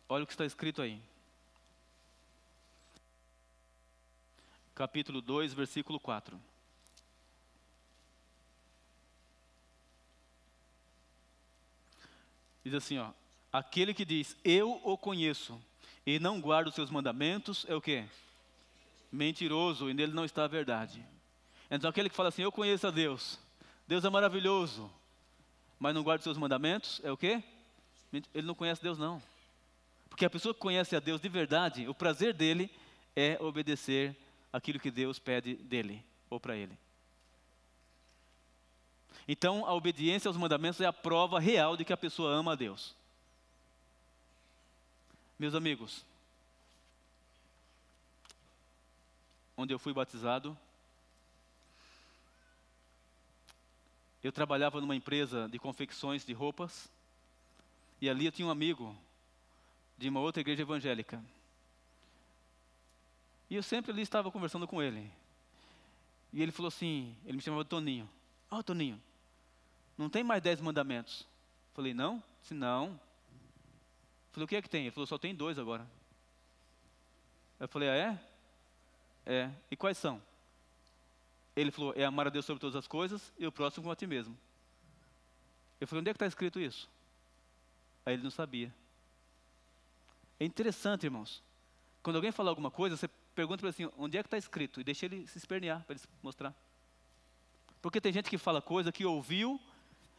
Olha o que está escrito aí. Capítulo 2, versículo 4. Diz assim, ó. Aquele que diz, eu o conheço, e não guarda os seus mandamentos, é o quê? Mentiroso, e nele não está a verdade. Então aquele que fala assim, eu conheço a Deus, Deus é maravilhoso, mas não guarda os seus mandamentos, é o quê? Ele não conhece Deus não. Porque a pessoa que conhece a Deus de verdade, o prazer dele é obedecer aquilo que Deus pede dele, ou para ele. Então a obediência aos mandamentos é a prova real de que a pessoa ama a Deus. Meus amigos, onde eu fui batizado, eu trabalhava numa empresa de confecções de roupas, e ali eu tinha um amigo de uma outra igreja evangélica. E eu sempre ali estava conversando com ele. E ele falou assim, ele me chamava de Toninho. Ó, Toninho, não tem mais 10 mandamentos? Falei, não? Disse, não. Falei, o que é que tem? Ele falou, só tem 2 agora. Eu falei, ah, é? É. E quais são? Ele falou, é amar a Deus sobre todas as coisas e o próximo como a ti mesmo. Eu falei, onde é que está escrito isso? Aí ele não sabia. É interessante, irmãos. Quando alguém fala alguma coisa, você pergunta para ele assim, onde é que está escrito? E deixa ele se espernear, para ele mostrar. Porque tem gente que fala coisa que ouviu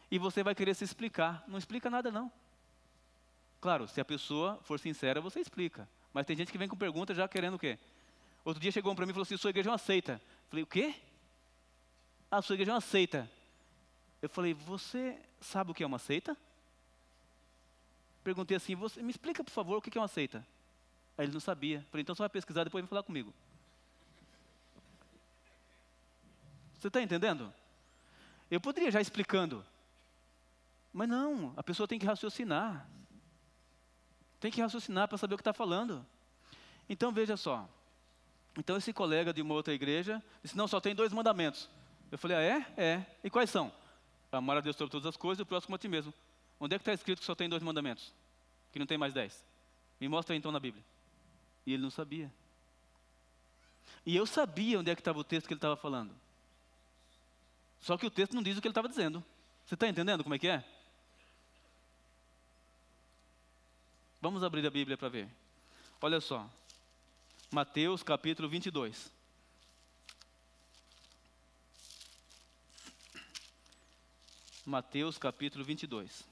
e você vai querer se explicar. Não explica nada não. Claro, se a pessoa for sincera, você explica. Mas tem gente que vem com pergunta já querendo o quê? Outro dia chegou um para mim e falou assim, sua igreja é uma seita. Eu falei, o quê? Ah, sua igreja é uma seita. Eu falei, você sabe o que é uma seita? Perguntei assim, você me explica por favor o que é uma seita? Aí ele não sabia. Eu falei, então você vai pesquisar e depois vem falar comigo. Você está entendendo? Eu poderia já explicando. Mas não, a pessoa tem que raciocinar. Tem que raciocinar para saber o que está falando. Então veja só. Então esse colega de uma outra igreja disse, não, só tem 2 mandamentos. Eu falei, ah é? É. E quais são? Amar a Deus sobre todas as coisas e o próximo a ti mesmo. Onde é que está escrito que só tem 2 mandamentos? Que não tem mais 10? Me mostra aí então na Bíblia. E ele não sabia. E eu sabia onde é que estava o texto que ele estava falando. Só que o texto não diz o que ele estava dizendo. Você está entendendo como é que é? Vamos abrir a Bíblia para ver. Olha só. Mateus capítulo 22. Mateus capítulo 22.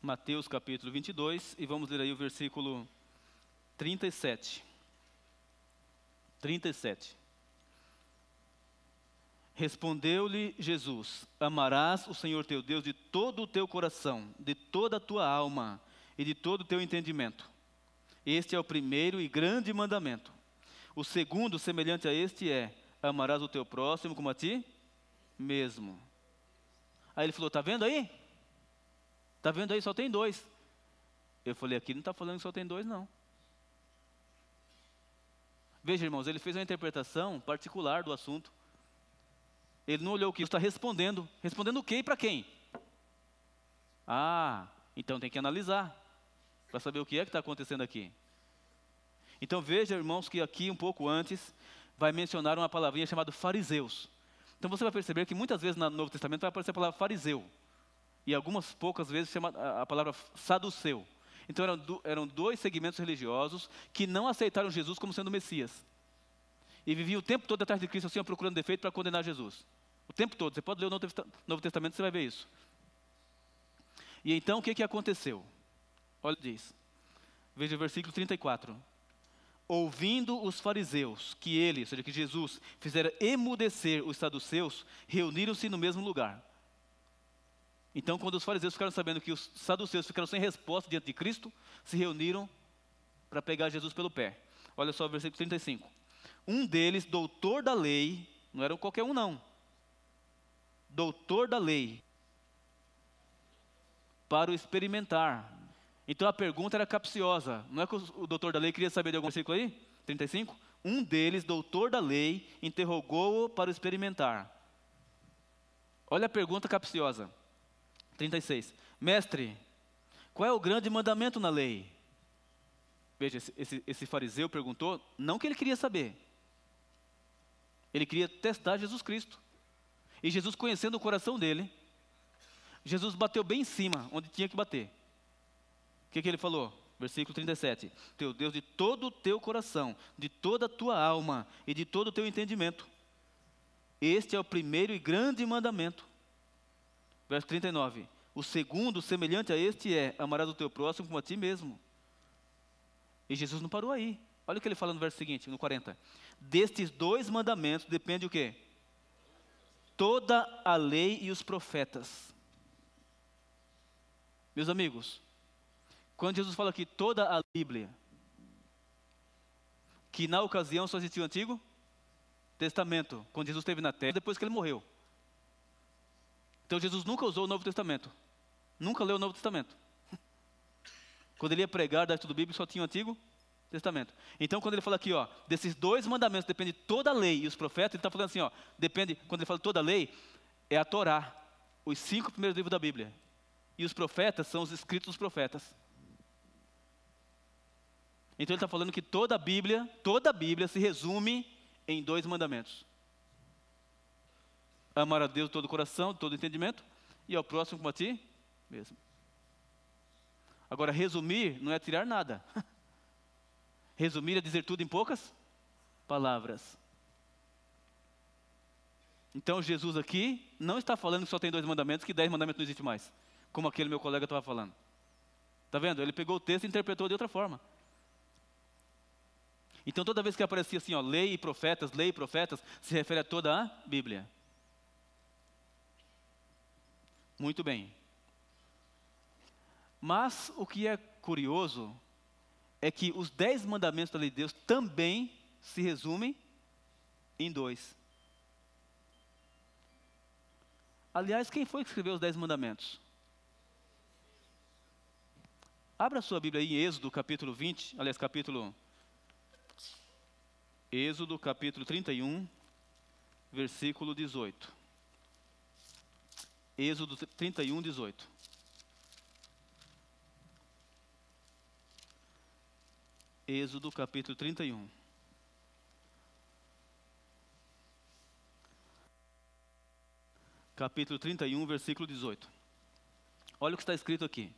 Mateus capítulo 22, e vamos ler aí o versículo 37. 37. Respondeu-lhe Jesus: amarás o Senhor teu Deus de todo o teu coração, de toda a tua alma e de todo o teu entendimento. Este é o primeiro e grande mandamento. O segundo, semelhante a este, é: amarás o teu próximo como a ti mesmo. Aí ele falou: está vendo aí? Está vendo aí? Só tem dois. Eu falei: aqui não está falando que só tem dois, não. Veja, irmãos, ele fez uma interpretação particular do assunto. Ele não olhou o que está respondendo. Respondendo o quê e para quem? Ah, então tem que analisar, para saber o que é que está acontecendo aqui. Então veja, irmãos, que aqui um pouco antes vai mencionar uma palavrinha chamada fariseus. Então você vai perceber que muitas vezes no Novo Testamento vai aparecer a palavra fariseu. E algumas poucas vezes chama a palavra saduceu. Então eram dois segmentos religiosos que não aceitaram Jesus como sendo o Messias. E viviam o tempo todo atrás de Cristo, assim, procurando defeito para condenar Jesus. O tempo todo. Você pode ler o Novo Testamento, você vai ver isso. E então o que aconteceu? Olha, diz. Veja o versículo 34. Ouvindo os fariseus que ele, ou seja, que Jesus, fizera emudecer os saduceus, reuniram-se no mesmo lugar. Então, quando os fariseus ficaram sabendo que os saduceus ficaram sem resposta diante de Cristo, se reuniram para pegar Jesus pelo pé. Olha só o versículo 35. Um deles, doutor da lei, não era qualquer um não, doutor da lei, para o experimentar. Então a pergunta era capciosa. Não é que o doutor da lei queria saber de algum versículo aí? 35? Um deles, doutor da lei, interrogou-o para o experimentar. Olha a pergunta capciosa. 36. Mestre, qual é o grande mandamento na lei? Veja, esse fariseu perguntou, não que ele queria saber. Ele queria testar Jesus Cristo. E Jesus, conhecendo o coração dele, Jesus bateu bem em cima, onde tinha que bater. O que ele falou? Versículo 37. Teu Deus de todo o teu coração, de toda a tua alma e de todo o teu entendimento. Este é o primeiro e grande mandamento. Verso 39. O segundo, semelhante a este, é: amarás o teu próximo como a ti mesmo. E Jesus não parou aí. Olha o que ele fala no verso seguinte, no 40. Destes dois mandamentos depende o quê? Toda a lei e os profetas. Meus amigos, quando Jesus fala aqui toda a Bíblia, que na ocasião só existia o Antigo Testamento, quando Jesus esteve na terra, depois que ele morreu. Então Jesus nunca usou o Novo Testamento. Nunca leu o Novo Testamento. Quando ele ia pregar da estudo bíblico, só tinha o Antigo Testamento. Então quando ele fala aqui, ó, desses dois mandamentos depende toda a lei e os profetas, ele está falando assim, ó, depende, quando ele fala toda a lei, é a Torá, os 5 primeiros livros da Bíblia. E os profetas são os escritos dos profetas. Então ele está falando que toda a Bíblia se resume em 2 mandamentos. Amar a Deus de todo o coração, de todo o entendimento, e ao próximo como a ti mesmo. Agora, resumir não é tirar nada. Resumir é dizer tudo em poucas palavras. Então Jesus aqui não está falando que só tem 2 mandamentos, que 10 mandamentos não existe mais. Como aquele meu colega estava falando. Está vendo? Ele pegou o texto e interpretou de outra forma. Então toda vez que aparecia assim, ó, lei e profetas, se refere a toda a Bíblia. Muito bem. Mas o que é curioso é que os 10 mandamentos da lei de Deus também se resumem em 2. Aliás, quem foi que escreveu os 10 mandamentos? Abra a sua Bíblia aí em Êxodo capítulo 20, aliás, Êxodo capítulo 31, versículo 18. Êxodo 31, 18. Êxodo capítulo 31. Capítulo 31, versículo 18. Olha o que está escrito aqui.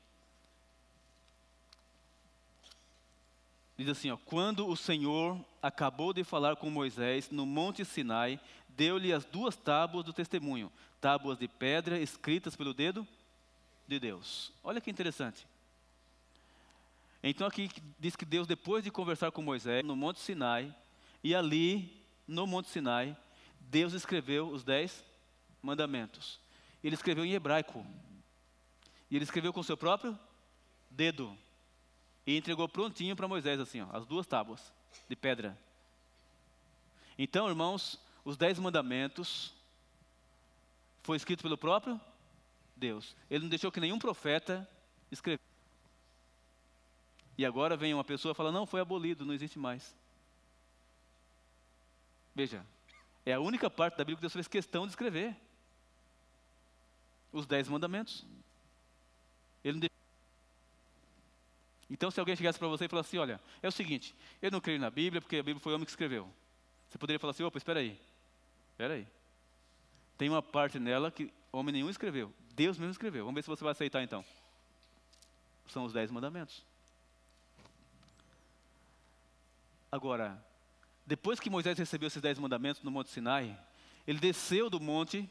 Diz assim, ó, quando o Senhor acabou de falar com Moisés no monte Sinai, deu-lhe as 2 tábuas do testemunho, tábuas de pedra escritas pelo dedo de Deus. Olha que interessante. Então aqui diz que Deus, depois de conversar com Moisés no Monte Sinai, e ali no Monte Sinai, Deus escreveu os 10 mandamentos. Ele escreveu em hebraico. E ele escreveu com o seu próprio dedo. E entregou prontinho para Moisés, assim, ó, as 2 tábuas de pedra. Então, irmãos, os 10 mandamentos foi escrito pelo próprio Deus. Ele não deixou que nenhum profeta escrevesse. E agora vem uma pessoa e fala, não, foi abolido, não existe mais. Veja, é a única parte da Bíblia que Deus fez questão de escrever. Os 10 mandamentos. Ele não deixou. Então, se alguém chegasse para você e falasse assim, olha, é o seguinte, eu não creio na Bíblia, porque a Bíblia foi o homem que escreveu. Você poderia falar assim, opa, espera aí. Tem uma parte nela que homem nenhum escreveu. Deus mesmo escreveu. Vamos ver se você vai aceitar então. São os 10 mandamentos. Agora, depois que Moisés recebeu esses 10 mandamentos no Monte Sinai, ele desceu do monte,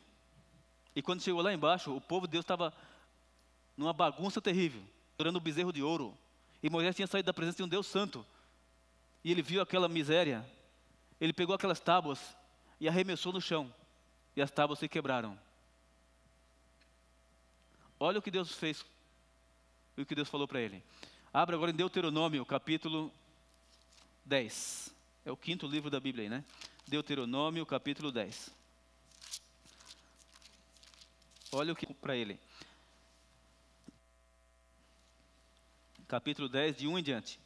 e quando chegou lá embaixo, o povo de Deus estava numa bagunça terrível, adorando o bezerro de ouro. E Moisés tinha saído da presença de um Deus santo. E ele viu aquela miséria. Ele pegou aquelas tábuas e arremessou no chão. E as tábuas se quebraram. Olha o que Deus fez. E o que Deus falou para ele. Abra agora em Deuteronômio, capítulo 10. É o 5º livro da Bíblia aí, né? Deuteronômio, capítulo 10. Olha o que para ele. Capítulo 10, de 1 em diante.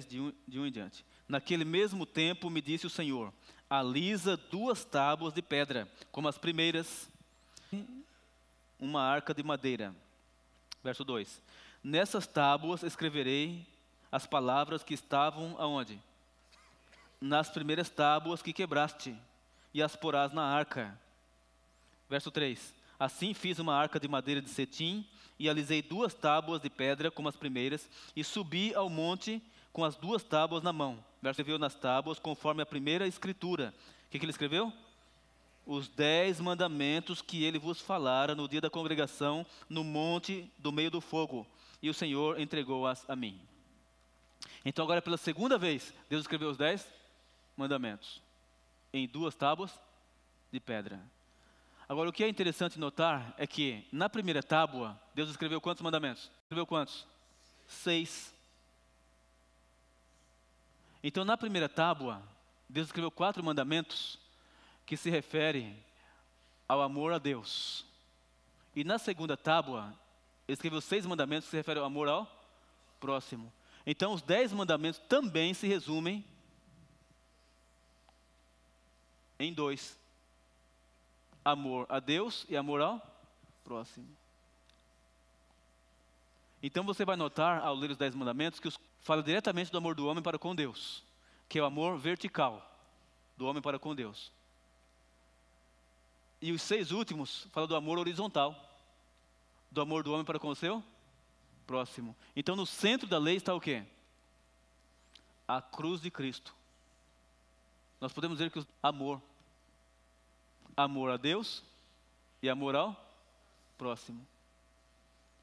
De 1 em diante. Naquele mesmo tempo me disse o Senhor, alisa 2 tábuas de pedra, como as primeiras, uma arca de madeira. Verso 2. Nessas tábuas escreverei as palavras que estavam aonde? Nas primeiras tábuas que quebraste, e as porás na arca. Verso 3. Assim fiz uma arca de madeira de cetim, e alisei 2 tábuas de pedra como as primeiras, e subi ao monte com as 2 tábuas na mão. Verso escreveu nas tábuas conforme a primeira escritura. O que ele escreveu? Os 10 mandamentos que ele vos falara no dia da congregação, no monte do meio do fogo. E o Senhor entregou-as a mim. Então agora pela segunda vez, Deus escreveu os 10 mandamentos. Em 2 tábuas de pedra. Agora o que é interessante notar é que na primeira tábua, Deus escreveu quantos mandamentos? Escreveu quantos? 6. Então na primeira tábua, Deus escreveu 4 mandamentos que se referem ao amor a Deus. E na segunda tábua, Ele escreveu 6 mandamentos que se referem ao amor ao próximo. Então os 10 mandamentos também se resumem em 2. Amor a Deus e amor ao próximo. Então você vai notar, ao ler os 10 mandamentos, que fala diretamente do amor do homem para com Deus, que é o amor vertical do homem para com Deus. E os 6 últimos falam do amor horizontal, do amor do homem para com o seu próximo. Então no centro da lei está o quê? A cruz de Cristo. Nós podemos dizer que amor a Deus e amor ao próximo.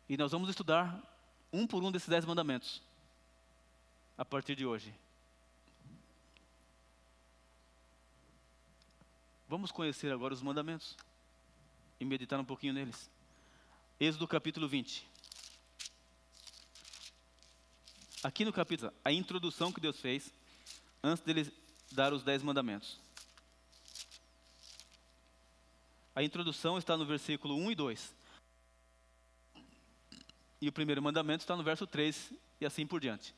E nós vamos estudar um por um desses 10 mandamentos a partir de hoje. Vamos conhecer agora os mandamentos e meditar um pouquinho neles. Êxodo capítulo 20. Aqui no capítulo, a introdução que Deus fez antes dele dar os 10 mandamentos. A introdução está no versículo 1 e 2. E o primeiro mandamento está no verso 3 e assim por diante.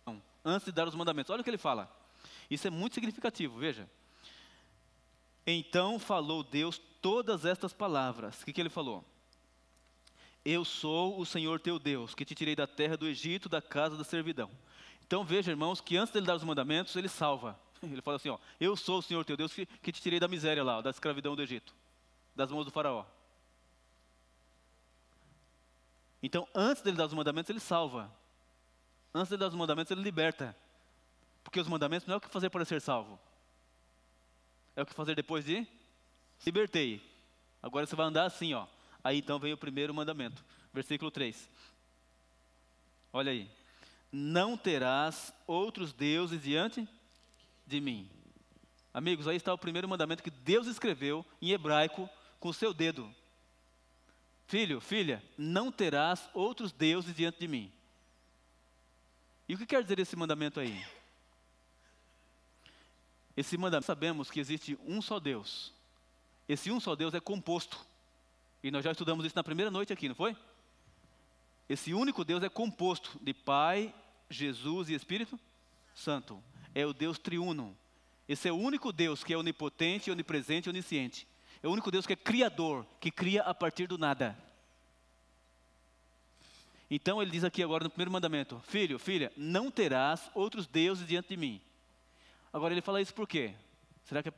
Então, antes de dar os mandamentos, olha o que ele fala. Isso é muito significativo, veja. Então falou Deus todas estas palavras. O que ele falou? Eu sou o Senhor teu Deus, que te tirei da terra do Egito, da casa da servidão. Então veja, irmãos, que antes dele dar os mandamentos, ele salva. Ele fala assim, ó, eu sou o Senhor teu Deus que te tirei da miséria lá, da escravidão do Egito, das mãos do faraó. Então, antes dele dar os mandamentos, ele salva. Antes dele dar os mandamentos, ele liberta. Porque os mandamentos não é o que fazer para ser salvo. É o que fazer depois de libertei. Agora você vai andar assim, ó. Aí então vem o primeiro mandamento. Versículo 3. Olha aí. Não terás outros deuses diante de mim. Amigos, aí está o primeiro mandamento que Deus escreveu em hebraico com o seu dedo. Filho, filha, não terás outros deuses diante de mim. E o que quer dizer esse mandamento aí? Esse mandamento, sabemos que existe um só Deus. Esse um só Deus é composto. E nós já estudamos isso na primeira noite aqui, não foi? Esse único Deus é composto de Pai, Jesus e Espírito Santo. É o Deus triuno. Esse é o único Deus que é onipotente, onipresente e onisciente. É o único Deus que é criador, que cria a partir do nada. Então ele diz aqui agora no primeiro mandamento: filho, filha, não terás outros deuses diante de mim. Agora ele fala isso por quê? Será que é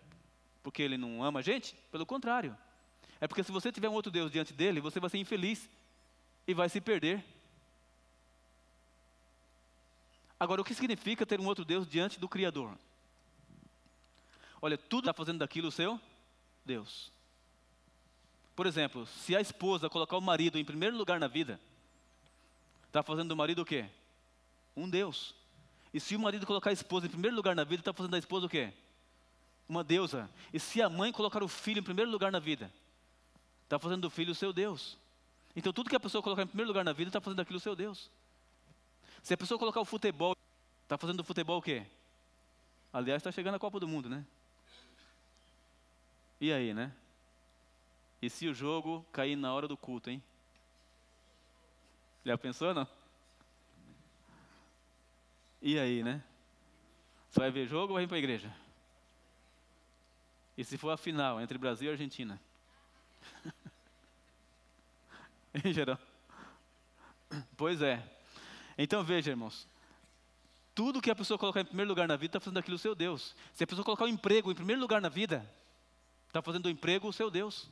porque ele não ama a gente? Pelo contrário. É porque se você tiver um outro Deus diante dele, você vai ser infeliz e vai se perder. Agora, o que significa ter um outro Deus diante do Criador? Olha, tudo está fazendo daquilo o seu Deus. Por exemplo, se a esposa colocar o marido em primeiro lugar na vida, está fazendo do marido o quê? Um Deus. E se o marido colocar a esposa em primeiro lugar na vida, está fazendo da esposa o quê? Uma deusa. E se a mãe colocar o filho em primeiro lugar na vida, está fazendo do filho o seu Deus. Então tudo que a pessoa colocar em primeiro lugar na vida, está fazendo daquilo o seu Deus. Se a pessoa colocar o futebol, está fazendo do futebol o quê? Aliás, está chegando a Copa do Mundo, né? E aí, né? E se o jogo cair na hora do culto, hein? Já pensou, não? E aí, né? Você vai ver jogo ou vai ir para a igreja? E se for a final entre Brasil e Argentina? Em geral. Pois é. Então veja, irmãos. Tudo que a pessoa colocar em primeiro lugar na vida está fazendo daquilo o seu Deus. Se a pessoa colocar o emprego em primeiro lugar na vida, está fazendo do emprego o seu Deus.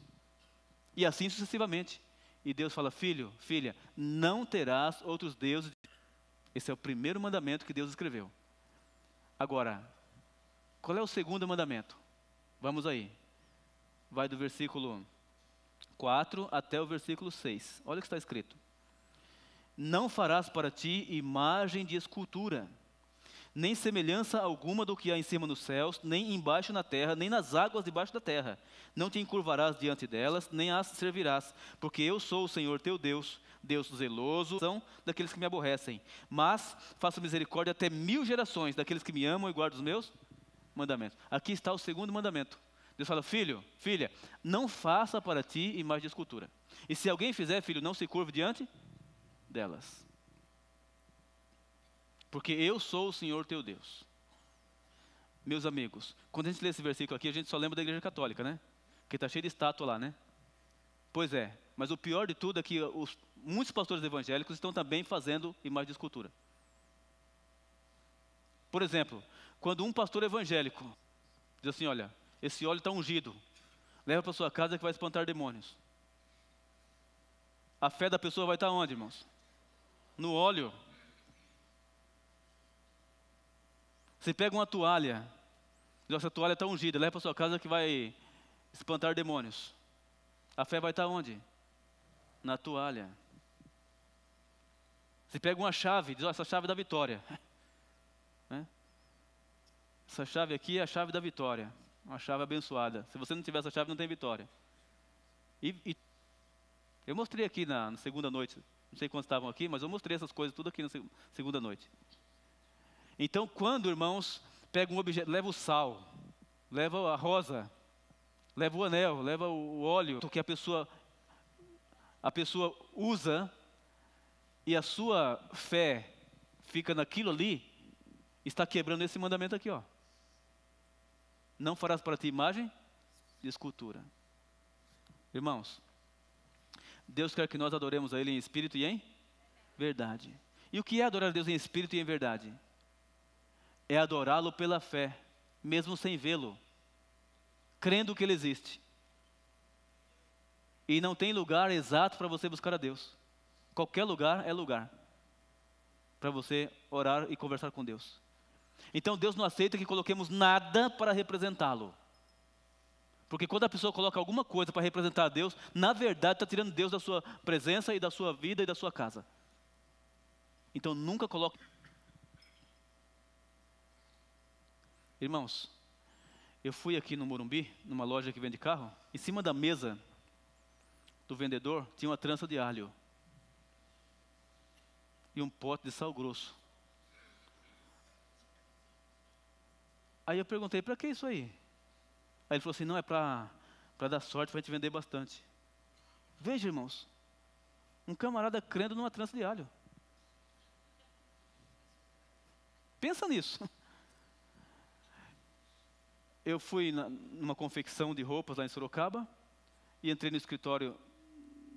E assim sucessivamente. E Deus fala: filho, filha, não terás outros deuses. Esse é o primeiro mandamento que Deus escreveu. Agora, qual é o segundo mandamento? Vamos aí. Vai do versículo 4 até o versículo 6. Olha o que está escrito. Não farás para ti imagem de escultura, nem semelhança alguma do que há em cima nos céus, nem embaixo na terra, nem nas águas debaixo da terra. Não te encurvarás diante delas, nem as servirás, porque eu sou o Senhor teu Deus, Deus zeloso, são daqueles que me aborrecem. Mas faço misericórdia até 1000 gerações daqueles que me amam e guardam os meus mandamentos. Aqui está o segundo mandamento. Deus fala: filho, filha, não faça para ti imagem de escultura. E se alguém fizer, filho, não se curve diante delas. Porque eu sou o Senhor teu Deus. Meus amigos, quando a gente lê esse versículo aqui, a gente só lembra da igreja católica, né? Porque está cheio de estátua lá, né? Pois é, mas o pior de tudo é que muitos pastores evangélicos estão também fazendo imagem de escultura. Por exemplo, quando um pastor evangélico diz assim: olha, esse óleo está ungido, leva para sua casa que vai espantar demônios. A fé da pessoa vai estar onde, irmãos? No óleo. Você pega uma toalha, diz: essa toalha está ungida, leva para sua casa que vai espantar demônios. A fé vai estar onde? Na toalha. Você pega uma chave, diz: essa chave é da vitória. Né? Essa chave aqui é a chave da vitória. Uma chave abençoada. Se você não tiver essa chave, não tem vitória. E eu mostrei aqui na segunda noite. Não sei quantos estavam aqui, mas eu mostrei essas coisas tudo aqui na segunda noite. Então, quando, irmãos, pega um objeto, leva o sal, leva a rosa, leva o anel, leva o óleo que a pessoa usa, e a sua fé fica naquilo ali, está quebrando esse mandamento aqui, ó. Não farás para ti imagem de escultura. Irmãos, Deus quer que nós adoremos a Ele em espírito e em verdade. E o que é adorar a Deus em espírito e em verdade? É adorá-lo pela fé, mesmo sem vê-lo, crendo que Ele existe. E não tem lugar exato para você buscar a Deus. Qualquer lugar é lugar para você orar e conversar com Deus. Então Deus não aceita que coloquemos nada para representá-lo. Porque quando a pessoa coloca alguma coisa para representar a Deus, na verdade está tirando Deus da sua presença e da sua vida e da sua casa. Então nunca coloque. Irmãos, eu fui aqui no Morumbi, numa loja que vende carro, em cima da mesa do vendedor tinha uma trança de alho e um pote de sal grosso. Aí eu perguntei, para que isso aí? Aí ele falou assim, não, é para dar sorte, para a gente vender bastante. Veja, irmãos, um camarada crendo numa trança de alho. Pensa nisso. Eu fui numa confecção de roupas lá em Sorocaba e entrei no escritório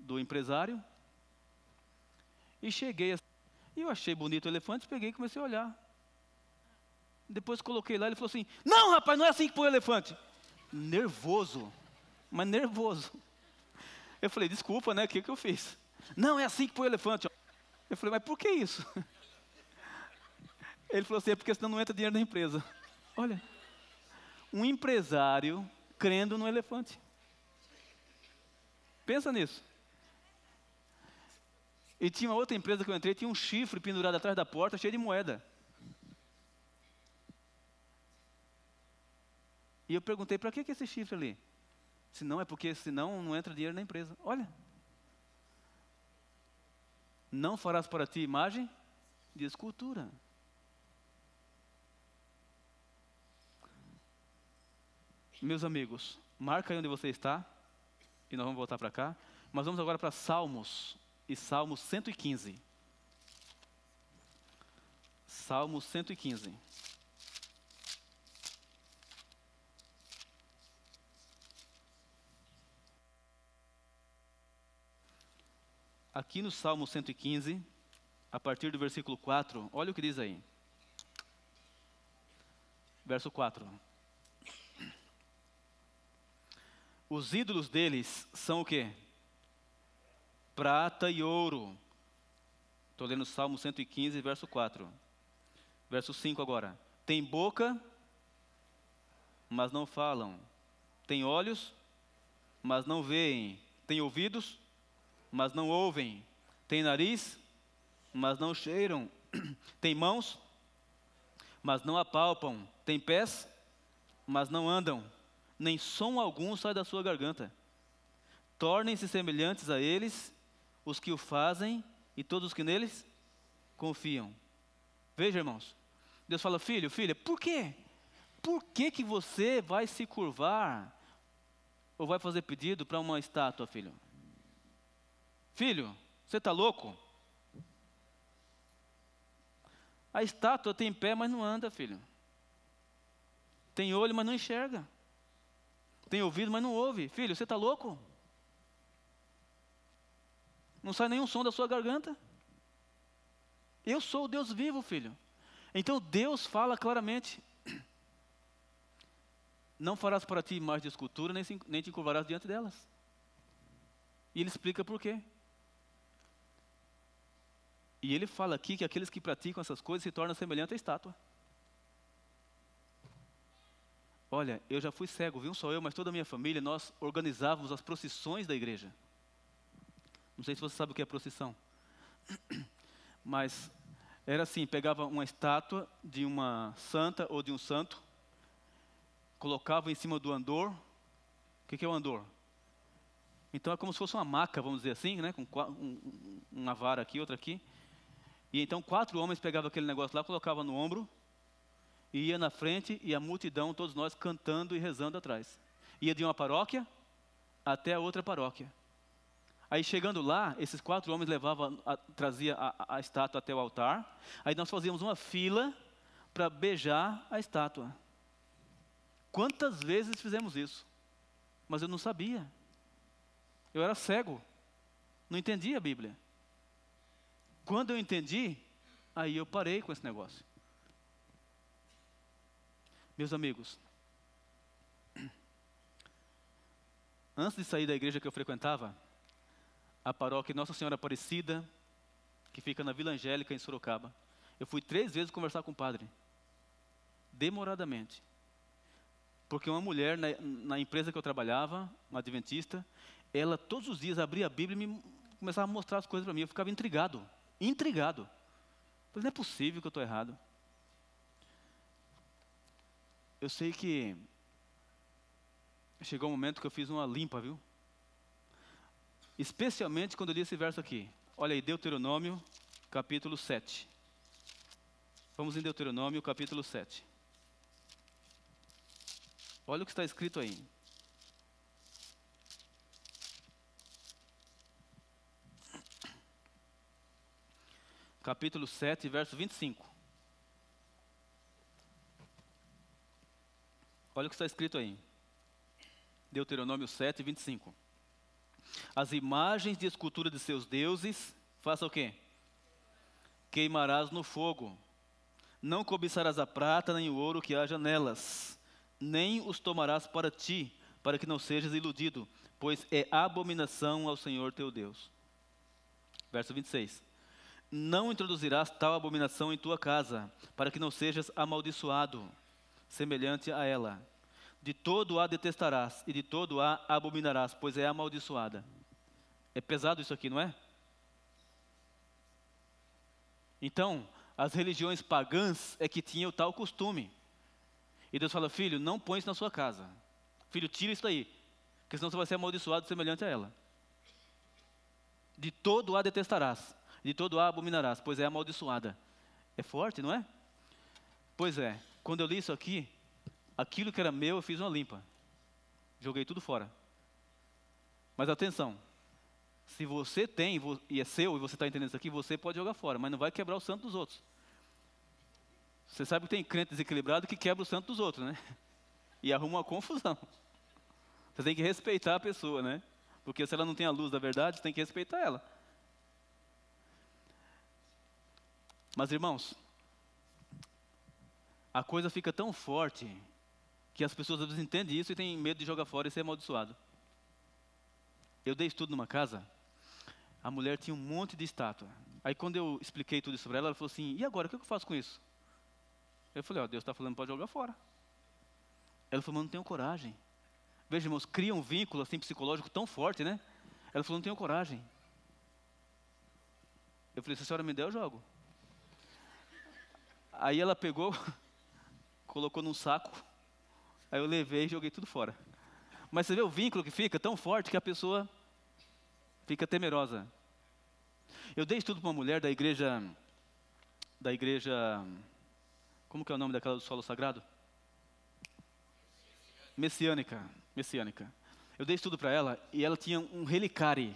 do empresário e cheguei e eu achei bonito o elefante, peguei e comecei a olhar. Depois coloquei lá, ele falou assim, não rapaz, não é assim que põe o elefante. Nervoso, mas nervoso. Eu falei, desculpa, né, o que eu fiz? Não, é assim que põe o elefante. Eu falei, mas por que isso? Ele falou assim, é porque senão não entra dinheiro na empresa. Olha, um empresário crendo no elefante. Pensa nisso. E tinha uma outra empresa que eu entrei, tinha um chifre pendurado atrás da porta, cheio de moeda. E eu perguntei, para que esse chifre ali? Se não, é porque senão não entra dinheiro na empresa. Olha. Não farás para ti imagem de escultura. Meus amigos, marca aí onde você está, e nós vamos voltar para cá. Mas vamos agora para Salmos, e Salmo 115. Salmo 115. Aqui no Salmo 115, a partir do versículo 4, olha o que diz aí. Verso 4. Os ídolos deles são o quê? Prata e ouro. Estou lendo Salmo 115, verso 4. Verso 5 agora. Tem boca, mas não falam. Tem olhos, mas não veem. Tem ouvidos, mas não ouvem. Tem nariz, mas não cheiram. Tem mãos, mas não apalpam. Tem pés, mas não andam. Nem som algum sai da sua garganta. Tornem-se semelhantes a eles os que o fazem e todos os que neles confiam. Veja, irmãos. Deus fala, filho, filha, por quê? Por que você vai se curvar ou vai fazer pedido para uma estátua, filho? Filho, você está louco? A estátua tem pé, mas não anda, filho. Tem olho, mas não enxerga. Tem ouvido, mas não ouve. Filho, você está louco? Não sai nenhum som da sua garganta. Eu sou o Deus vivo, filho. Então Deus fala claramente. Não farás para ti imagem de escultura, nem te curvarás diante delas. E ele explica por quê. E ele fala aqui que aqueles que praticam essas coisas se tornam semelhantes à estátua. Olha, eu já fui cego, viu? Só eu, mas toda a minha família, nós organizávamos as procissões da igreja. Não sei se você sabe o que é procissão. Mas era assim, pegava uma estátua de uma santa ou de um santo, colocava em cima do andor. O que é o andor? Então é como se fosse uma maca, vamos dizer assim, né? Com uma vara aqui, outra aqui. E então 4 homens pegavam aquele negócio lá, colocavam no ombro, e ia na frente, e a multidão, todos nós cantando e rezando atrás. Ia de uma paróquia até a outra paróquia. Aí chegando lá, esses 4 homens trazia a estátua até o altar. Aí nós fazíamos uma fila para beijar a estátua. Quantas vezes fizemos isso? Mas eu não sabia. Eu era cego. Não entendia a Bíblia. Quando eu entendi, aí eu parei com esse negócio. Meus amigos, antes de sair da igreja que eu frequentava, a paróquia Nossa Senhora Aparecida, que fica na Vila Angélica, em Sorocaba, eu fui 3 vezes conversar com o padre. demoradamente. Porque uma mulher na empresa que eu trabalhava, uma adventista, ela todos os dias abria a Bíblia e começava a mostrar as coisas para mim. Eu ficava intrigado. Mas não é possível que eu estou errado. Eu sei que chegou um momento que eu fiz uma limpa, viu? Especialmente quando eu li esse verso aqui. Olha aí, Deuteronômio, capítulo 7. Vamos em Deuteronômio, capítulo 7. Olha o que está escrito aí. Capítulo 7, verso 25. Olha o que está escrito aí. Deuteronômio 7, 25. As imagens de escultura de seus deuses, faça o quê? Queimarás no fogo. Não cobiçarás a prata nem o ouro que haja nelas, nem os tomarás para ti, para que não sejas iludido, pois é abominação ao Senhor teu Deus. Verso 26. Não introduzirás tal abominação em tua casa, para que não sejas amaldiçoado, semelhante a ela. De todo a detestarás, e de todo a abominarás, pois é amaldiçoada. É pesado isso aqui, não é? Então, as religiões pagãs é que tinham tal costume. E Deus fala, filho, não põe isso na sua casa. Filho, tira isso daí, porque senão você vai ser amaldiçoado semelhante a ela. De todo a detestarás, de todo a abominarás, pois é amaldiçoada. É forte, não é? Pois é, quando eu li isso aqui, aquilo que era meu, eu fiz uma limpa. Joguei tudo fora. Mas atenção, se você tem, e é seu, e você está entendendo isso aqui, você pode jogar fora, mas não vai quebrar o santo dos outros. Você sabe que tem crente desequilibrado que quebra o santo dos outros, né? E arruma uma confusão. Você tem que respeitar a pessoa, né? Porque se ela não tem a luz da verdade, você tem que respeitar ela. Mas, irmãos, a coisa fica tão forte que as pessoas às vezes entendem isso e têm medo de jogar fora e ser amaldiçoado. Eu dei estudo numa casa, a mulher tinha um monte de estátua. Aí quando eu expliquei tudo isso para ela, ela falou assim, e agora, o que eu faço com isso? Eu falei, ó, Deus está falando, pode jogar fora. Ela falou, mas não tenho coragem. Veja, irmãos, cria um vínculo assim psicológico tão forte, né? Ela falou, não tenho coragem. Eu falei, se a senhora me der, eu jogo. Aí ela pegou, colocou num saco, aí eu levei e joguei tudo fora. Mas você vê o vínculo que fica tão forte que a pessoa fica temerosa. Eu dei estudo para uma mulher da igreja, como que é o nome daquela do solo sagrado? Messiânica. Eu dei estudo para ela e ela tinha um relicário,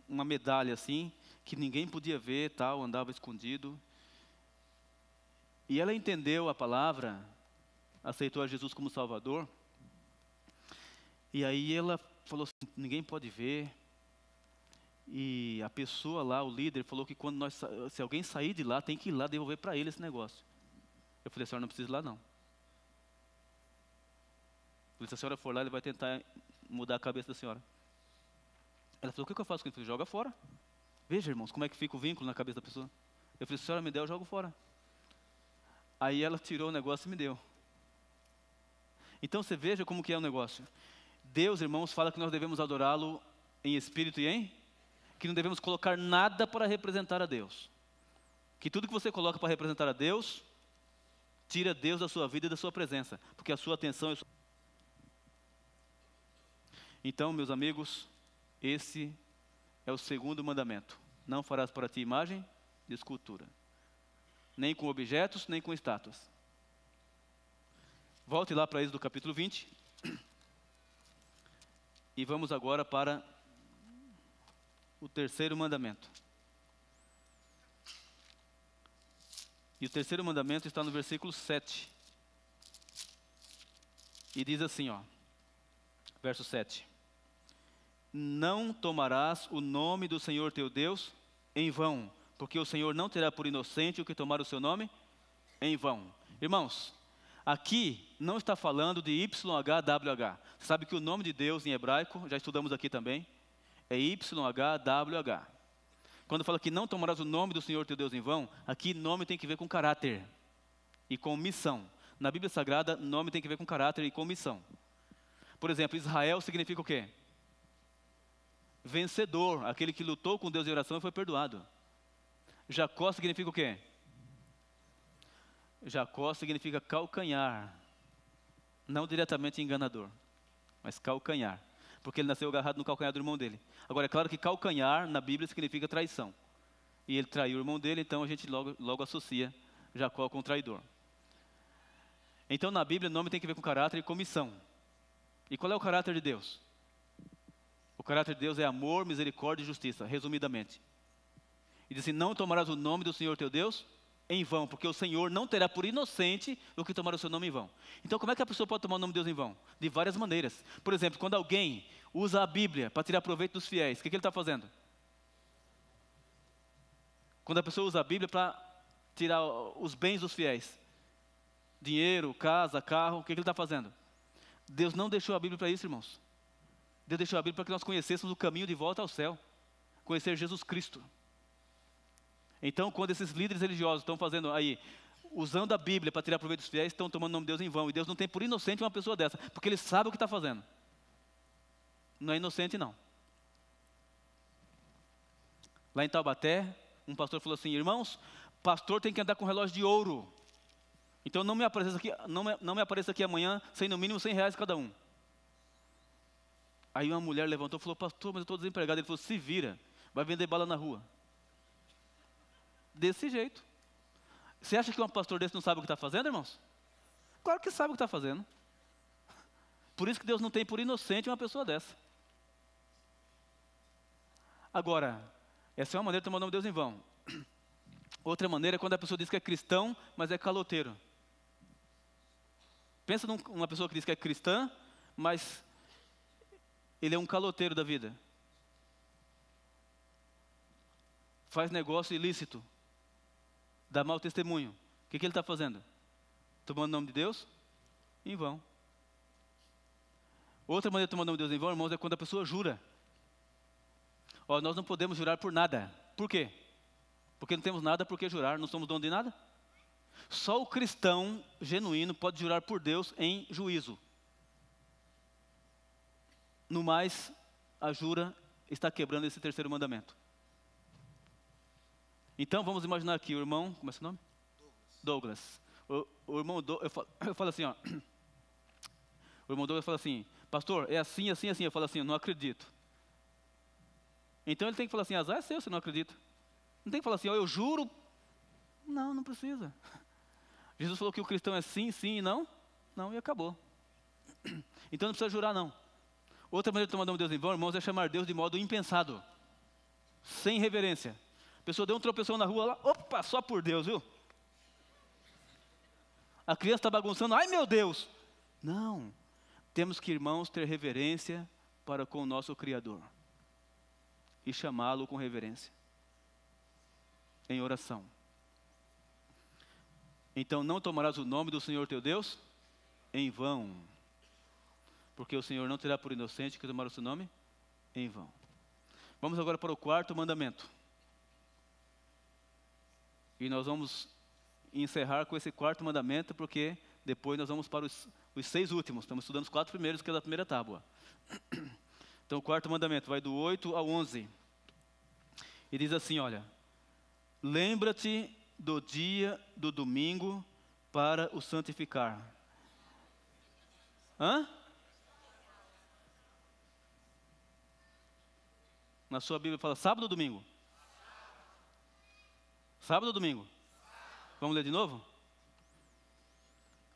uma medalha assim, que ninguém podia ver, tal, andava escondido. E ela entendeu a palavra, aceitou a Jesus como Salvador. E aí ela falou assim, ninguém pode ver. E a pessoa lá, o líder, falou que quando se alguém sair de lá, tem que ir lá devolver para ele esse negócio. Eu falei, a senhora não precisa ir lá não. Eu falei, se a senhora for lá, ele vai tentar mudar a cabeça da senhora. Ela falou, o que eu faço com isso? Eu falei, joga fora. Veja, irmãos, como é que fica o vínculo na cabeça da pessoa. Eu falei, se a senhora me der, eu jogo fora. Aí ela tirou o negócio e me deu. Então você veja como que é o negócio. Deus, irmãos, fala que nós devemos adorá-lo em espírito e em... que não devemos colocar nada para representar a Deus. Que tudo que você coloca para representar a Deus, tira Deus da sua vida e da sua presença. Porque a sua atenção é... Então, meus amigos, esse é o segundo mandamento. Não farás para ti imagem de escultura. Nem com objetos, nem com estátuas. Volte lá para Êxodo capítulo 20. E vamos agora para o terceiro mandamento. E o terceiro mandamento está no versículo 7. E diz assim, ó, verso 7. Não tomarás o nome do Senhor teu Deus em vão, porque o Senhor não terá por inocente o que tomar o seu nome em vão. Irmãos, aqui não está falando de YHWH. Você sabe que o nome de Deus em hebraico, já estudamos aqui também, é YHWH. Quando fala que não tomarás o nome do Senhor teu Deus em vão, aqui nome tem que ver com caráter e com missão. Na Bíblia Sagrada, nome tem que ver com caráter e com missão. Por exemplo, Israel significa o quê? Vencedor, aquele que lutou com Deus em oração e foi perdoado. Jacó significa o quê? Jacó significa calcanhar. Não diretamente enganador, mas calcanhar. Porque ele nasceu agarrado no calcanhar do irmão dele. Agora, é claro que calcanhar na Bíblia significa traição. E ele traiu o irmão dele, então a gente logo associa Jacó com o traidor. Então, na Bíblia, o nome tem que ver com caráter e com missão. E qual é o caráter de Deus? O caráter de Deus é amor, misericórdia e justiça, resumidamente. E diz assim, não tomarás o nome do Senhor teu Deus em vão, porque o Senhor não terá por inocente o que tomar o seu nome em vão. Então, como é que a pessoa pode tomar o nome de Deus em vão? De várias maneiras. Por exemplo, quando alguém usa a Bíblia para tirar proveito dos fiéis, o que ele está fazendo? Quando a pessoa usa a Bíblia para tirar os bens dos fiéis, dinheiro, casa, carro, o que ele está fazendo? Deus não deixou a Bíblia para isso, irmãos. Deus deixou a Bíblia para que nós conhecêssemos o caminho de volta ao céu, conhecer Jesus Cristo. Então, quando esses líderes religiosos estão fazendo aí, usando a Bíblia para tirar proveito dos fiéis, estão tomando o nome de Deus em vão. E Deus não tem por inocente uma pessoa dessa, porque Ele sabe o que está fazendo. Não é inocente, não. Lá em Taubaté, um pastor falou assim, irmãos, pastor tem que andar com relógio de ouro. Então não me apareça aqui amanhã sem no mínimo R$100 cada um. Aí uma mulher levantou e falou, pastor, mas eu estou desempregado. Ele falou, se vira, vai vender bala na rua. Desse jeito. Você acha que um pastor desse não sabe o que está fazendo, irmãos? Claro que sabe o que está fazendo. Por isso que Deus não tem por inocente uma pessoa dessa. Agora, essa é uma maneira de tomar o nome de Deus em vão. Outra maneira é quando a pessoa diz que é cristão, mas é caloteiro. Pensa numa pessoa que diz que é cristã, mas ele é um caloteiro da vida. Faz negócio ilícito. Dá mau testemunho. O que ele está fazendo? Tomando o nome de Deus? Em vão. Outra maneira de tomar o nome de Deus em vão, irmãos, é quando a pessoa jura. Ó, nós não podemos jurar por nada. Por quê? Porque não temos nada por que jurar, não somos dono de nada. Só o cristão genuíno pode jurar por Deus em juízo. No mais, a jura está quebrando esse terceiro mandamento. Então, vamos imaginar aqui o irmão, como é seu nome? Douglas. O irmão Douglas, eu falo assim, ó. O irmão Douglas fala assim, pastor, é assim, assim, assim. Eu falo assim, eu não acredito. Então ele tem que falar assim, azar é seu, você não acredita. Não tem que falar assim, ó, eu juro. Não, não precisa. Jesus falou que o cristão é sim, sim e não. Não, e acabou. Então não precisa jurar, não. Outra maneira de tomar o nome de Deus em vão, irmãos, é chamar Deus de modo impensado. Sem reverência. A pessoa deu um tropeção na rua lá, opa, só por Deus, viu? A criança está bagunçando, ai meu Deus. Não, temos que, irmãos, ter reverência para com o nosso Criador. E chamá-lo com reverência. Em oração. Então não tomarás o nome do Senhor teu Deus em vão. Porque o Senhor não terá por inocente que tomar o seu nome em vão. Vamos agora para o quarto mandamento. E nós vamos encerrar com esse quarto mandamento, porque depois nós vamos para os 6 últimos. Estamos estudando os 4 primeiros, que é da primeira tábua. Então o quarto mandamento vai do 8 ao 11. E diz assim, olha. Lembra-te do dia do domingo para o santificar. Hã? Na sua Bíblia fala sábado ou domingo? Sábado ou domingo? Vamos ler de novo?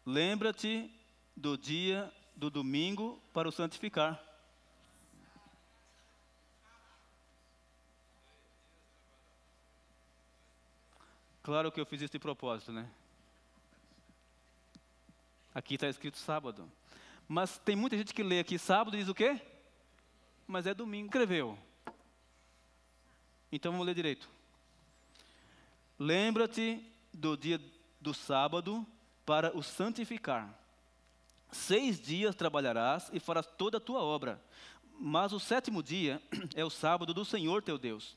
Lembra-te do dia do domingo para o santificar. Claro que eu fiz isso de propósito, né? Aqui está escrito sábado. Mas tem muita gente que lê aqui sábado e diz o quê? Mas é domingo. Escreveu. Então vamos ler direito. Lembra-te do dia do sábado para o santificar. 6 dias trabalharás e farás toda a tua obra. Mas o 7º dia é o sábado do Senhor teu Deus.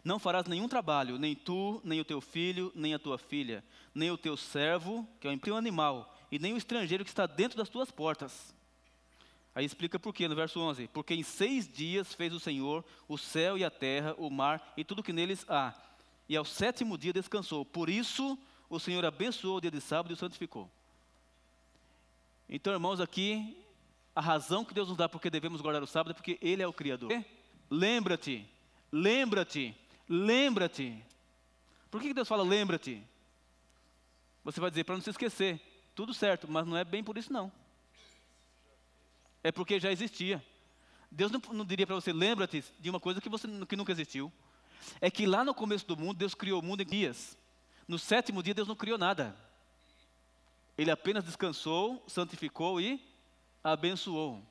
Não farás nenhum trabalho, nem tu, nem o teu filho, nem a tua filha, nem o teu servo, que é o teu animal, e nem o estrangeiro que está dentro das tuas portas. Aí explica por quê, no verso 11. Porque em 6 dias fez o Senhor o céu e a terra, o mar e tudo que neles há. E ao 7º dia descansou. Por isso o Senhor abençoou o dia de sábado e o santificou. Então, irmãos, aqui a razão que Deus nos dá porque devemos guardar o sábado é porque Ele é o Criador. Lembra-te, lembra-te, lembra-te. Por que Deus fala lembra-te? Você vai dizer para não se esquecer. Tudo certo, mas não é bem por isso não. É porque já existia. Deus não diria para você, lembra-te de uma coisa que nunca existiu. É que lá no começo do mundo, Deus criou o mundo em dias. No 7º dia, Deus não criou nada. Ele apenas descansou, santificou e abençoou.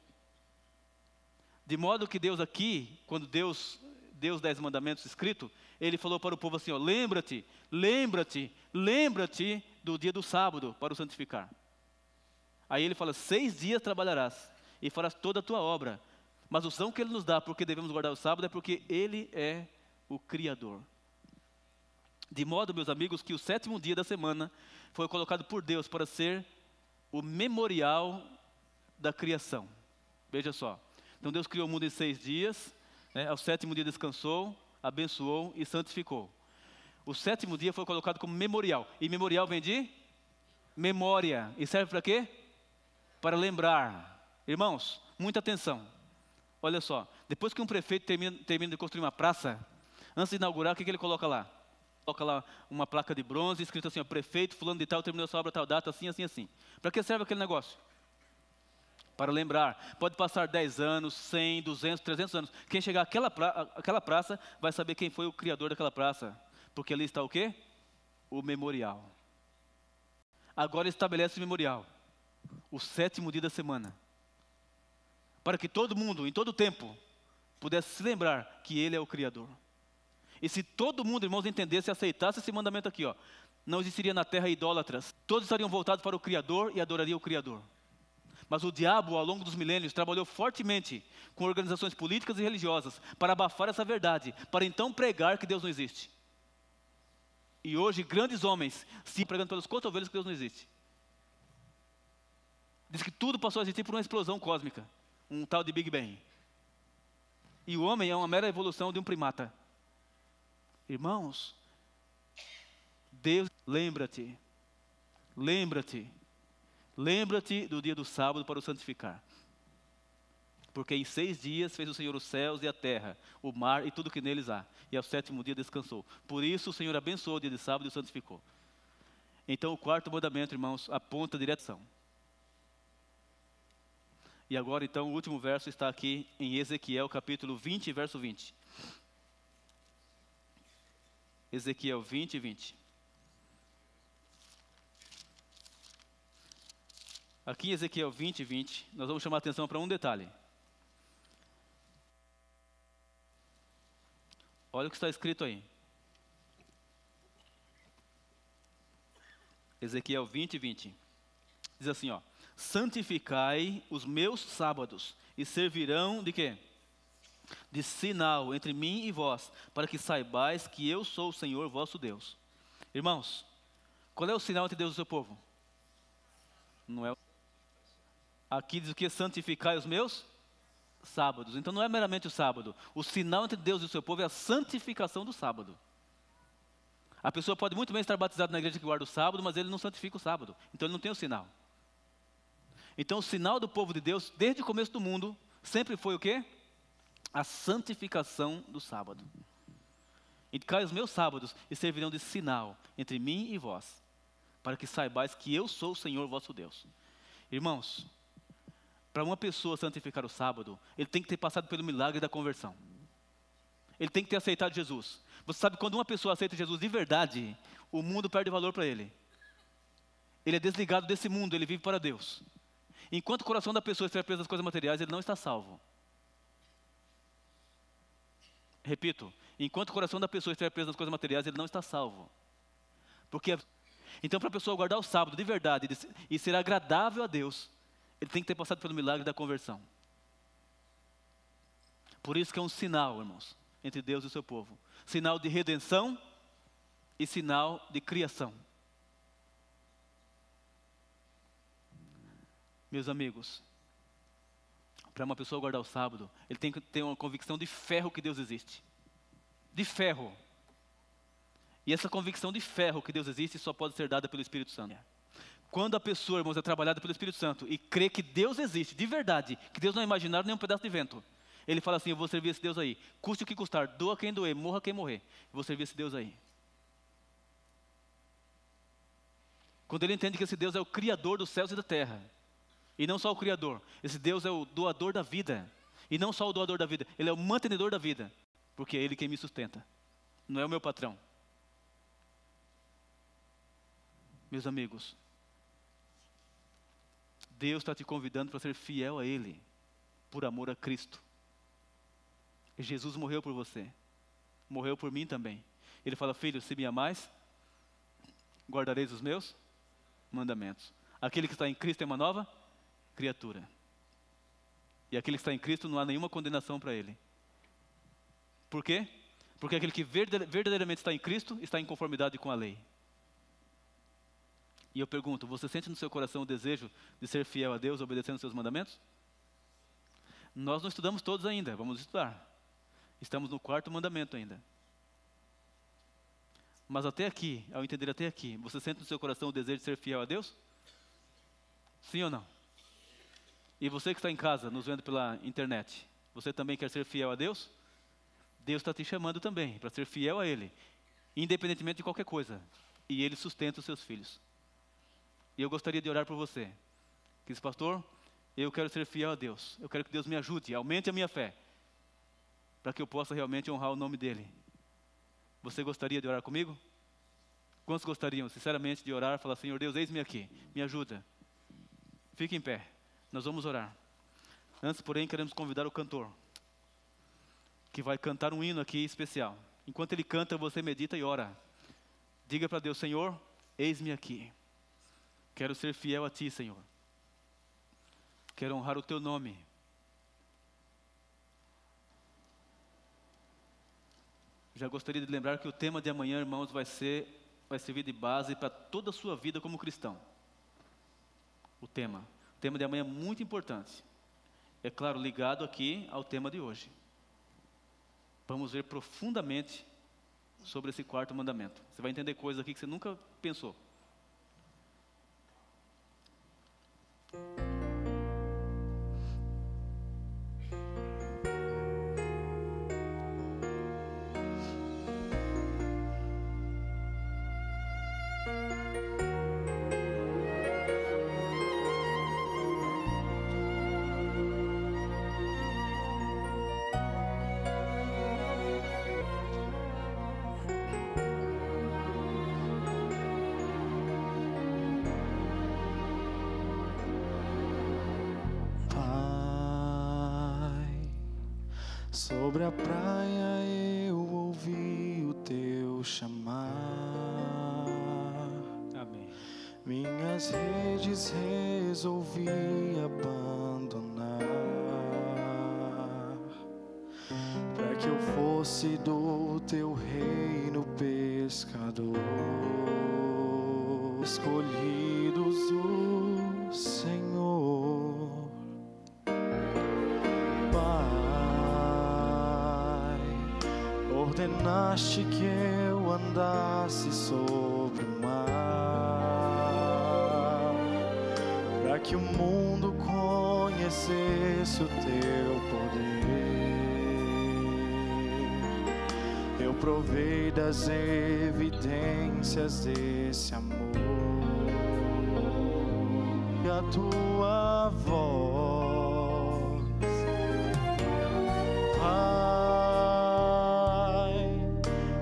De modo que Deus aqui, quando Deus deu os 10 mandamentos escritos, Ele falou para o povo assim, ó, lembra-te, lembra-te, lembra-te do dia do sábado para o santificar. Aí Ele fala, 6 dias trabalharás e farás toda a tua obra. Mas o som que Ele nos dá porque devemos guardar o sábado é porque Ele é o Criador. De modo, meus amigos, que o 7º dia da semana foi colocado por Deus para ser o memorial da criação. Veja só. Então Deus criou o mundo em 6 dias, né? Ao 7º dia descansou, abençoou e santificou. O 7º dia foi colocado como memorial. E memorial vem de memória. E serve para quê? Para lembrar. Irmãos, muita atenção. Olha só, depois que um prefeito termina de construir uma praça, antes de inaugurar, o que ele coloca lá? Coloca lá uma placa de bronze, escrito assim, ó, prefeito fulano de tal, terminou sua obra tal data, assim, assim, assim. Para que serve aquele negócio? Para lembrar. Pode passar 10 anos, 100, 200, 300 anos. Quem chegar àquela praça vai saber quem foi o criador daquela praça. Porque ali está o quê? O memorial. Agora estabelece o memorial. O 7º dia da semana. Para que todo mundo, em todo tempo, pudesse se lembrar que Ele é o Criador. E se todo mundo, irmãos, entendesse e aceitasse esse mandamento aqui, ó, não existiria na terra idólatras. Todos estariam voltados para o Criador e adorariam o Criador. Mas o diabo, ao longo dos milênios, trabalhou fortemente com organizações políticas e religiosas para abafar essa verdade, para então pregar que Deus não existe. E hoje, grandes homens se pregando pelos cotovelos que Deus não existe. Diz que tudo passou a existir por uma explosão cósmica, um tal de Big Bang. E o homem é uma mera evolução de um primata. Irmãos, Deus, lembra-te, lembra-te, lembra-te do dia do sábado para o santificar. Porque em 6 dias fez o Senhor os céus e a terra, o mar e tudo que neles há. E ao 7º dia descansou. Por isso o Senhor abençoou o dia de sábado e o santificou. Então o 4º mandamento, irmãos, aponta a direção. E agora então o último verso está aqui em Ezequiel capítulo 20, verso 20. Ezequiel 20, 20. Aqui em Ezequiel 20, 20, nós vamos chamar a atenção para um detalhe. Olha o que está escrito aí. Ezequiel 20, 20. Diz assim, ó. Santificai os meus sábados e servirão de quê? De sinal entre mim e vós, para que saibais que eu sou o Senhor vosso Deus. Irmãos, qual é o sinal entre Deus e o seu povo? Não é. Aqui diz o que? Santificai os meus sábados. Então não é meramente o sábado. O sinal entre Deus e o seu povo é a santificação do sábado. A pessoa pode muito bem estar batizada na igreja que guarda o sábado, mas ele não santifica o sábado. Então ele não tem o sinal. Então o sinal do povo de Deus, desde o começo do mundo, sempre foi o quê? A santificação do sábado. E cai os meus sábados e servirão de sinal entre mim e vós, para que saibais que eu sou o Senhor vosso Deus. Irmãos, para uma pessoa santificar o sábado, ele tem que ter passado pelo milagre da conversão. Ele tem que ter aceitado Jesus. Você sabe, quando uma pessoa aceita Jesus de verdade, o mundo perde valor para ele. Ele é desligado desse mundo, ele vive para Deus. Enquanto o coração da pessoa estiver preso nas coisas materiais, ele não está salvo. Repito, enquanto o coração da pessoa estiver preso nas coisas materiais, ele não está salvo. Então, para a pessoa guardar o sábado de verdade e ser agradável a Deus, ele tem que ter passado pelo milagre da conversão. Por isso que é um sinal, irmãos, entre Deus e o seu povo. Sinal de redenção e sinal de criação. Meus amigos, para uma pessoa guardar o sábado, ele tem que ter uma convicção de ferro que Deus existe. De ferro. E essa convicção de ferro que Deus existe só pode ser dada pelo Espírito Santo. Quando a pessoa, irmãos, é trabalhada pelo Espírito Santo e crê que Deus existe, de verdade, que Deus não é imaginário nem um pedaço de vento, ele fala assim: eu vou servir esse Deus aí, custe o que custar, doa quem doer, morra quem morrer, eu vou servir esse Deus aí. Quando ele entende que esse Deus é o Criador dos céus e da terra, e não só o Criador, esse Deus é o doador da vida, e não só o doador da vida, ele é o mantenedor da vida, porque é ele quem me sustenta, não é o meu patrão. Meus amigos, Deus está te convidando para ser fiel a Ele, por amor a Cristo. E Jesus morreu por você, morreu por mim também. Ele fala: filho, se me amais, guardareis os meus mandamentos. Aquele que está em Cristo é uma nova criatura. E aquele que está em Cristo não há nenhuma condenação para ele. Por quê? Porque aquele que verdadeiramente está em Cristo está em conformidade com a lei. E eu pergunto: você sente no seu coração o desejo de ser fiel a Deus, obedecendo os seus mandamentos? Nós não estudamos todos ainda, vamos estudar. Estamos no 4º mandamento ainda. Mas até aqui, ao entender até aqui, você sente no seu coração o desejo de ser fiel a Deus? Sim ou não? E você que está em casa, nos vendo pela internet, você também quer ser fiel a Deus? Deus está te chamando também para ser fiel a Ele, independentemente de qualquer coisa. E Ele sustenta os seus filhos. E eu gostaria de orar por você, que diz: pastor, eu quero ser fiel a Deus, eu quero que Deus me ajude, aumente a minha fé, para que eu possa realmente honrar o nome dEle. Você gostaria de orar comigo? Quantos gostariam, sinceramente, de orar, falar: Senhor Deus, eis-me aqui, me ajuda. Fique em pé, nós vamos orar. Antes, porém, queremos convidar o cantor, que vai cantar um hino aqui especial. Enquanto ele canta, você medita e ora. Diga para Deus: Senhor, eis-me aqui. Quero ser fiel a Ti, Senhor. Quero honrar o Teu nome. Já gostaria de lembrar que o tema de amanhã, irmãos, vai servir de base para toda a sua vida como cristão. O tema de amanhã é muito importante. É claro, ligado aqui ao tema de hoje. Vamos ver profundamente sobre esse 4º mandamento. Você vai entender coisas aqui que você nunca pensou. Sobre a praia eu ouvi o Teu chamar. Amém. Minhas redes resolvi abandonar, para que eu fosse do Teu reino pescador, escolhidos do Senhor. Ordenaste que eu andasse sobre o mar, para que o mundo conhecesse o Teu poder. Eu provei das evidências desse amor, e a Tua voz,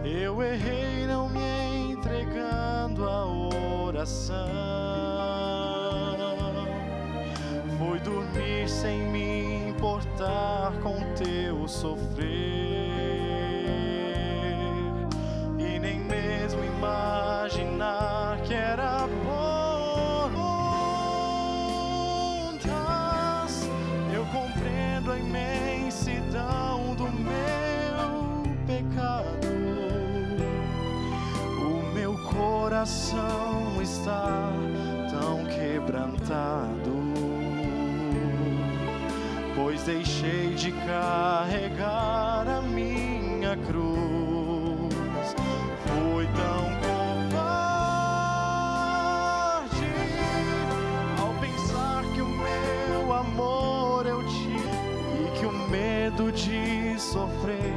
eu errei não me entregando à oração, fui dormir sem me importar com Teu sofrer, e nem mesmo imaginar que era por contas. Eu compreendo a imensidão do meu coração está tão quebrantado, pois deixei de carregar a minha cruz. Fui tão covarde ao pensar que o meu amor eu tive e que o medo de sofrer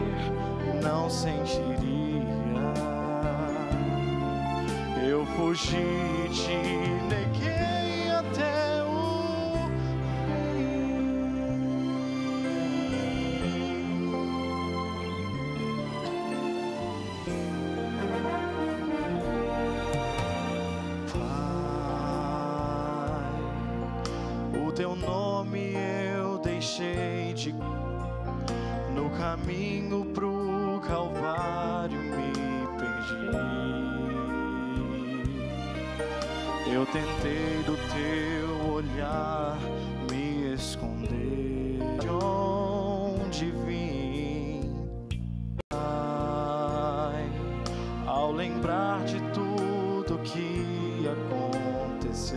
não sentiria. Eu fugi e te neguei até o Pai, o teu nome eu deixei de no caminho pro Calvário me perdi. Eu tentei do teu olhar me esconder de onde vim. Ai, ao lembrar de tudo que aconteceu,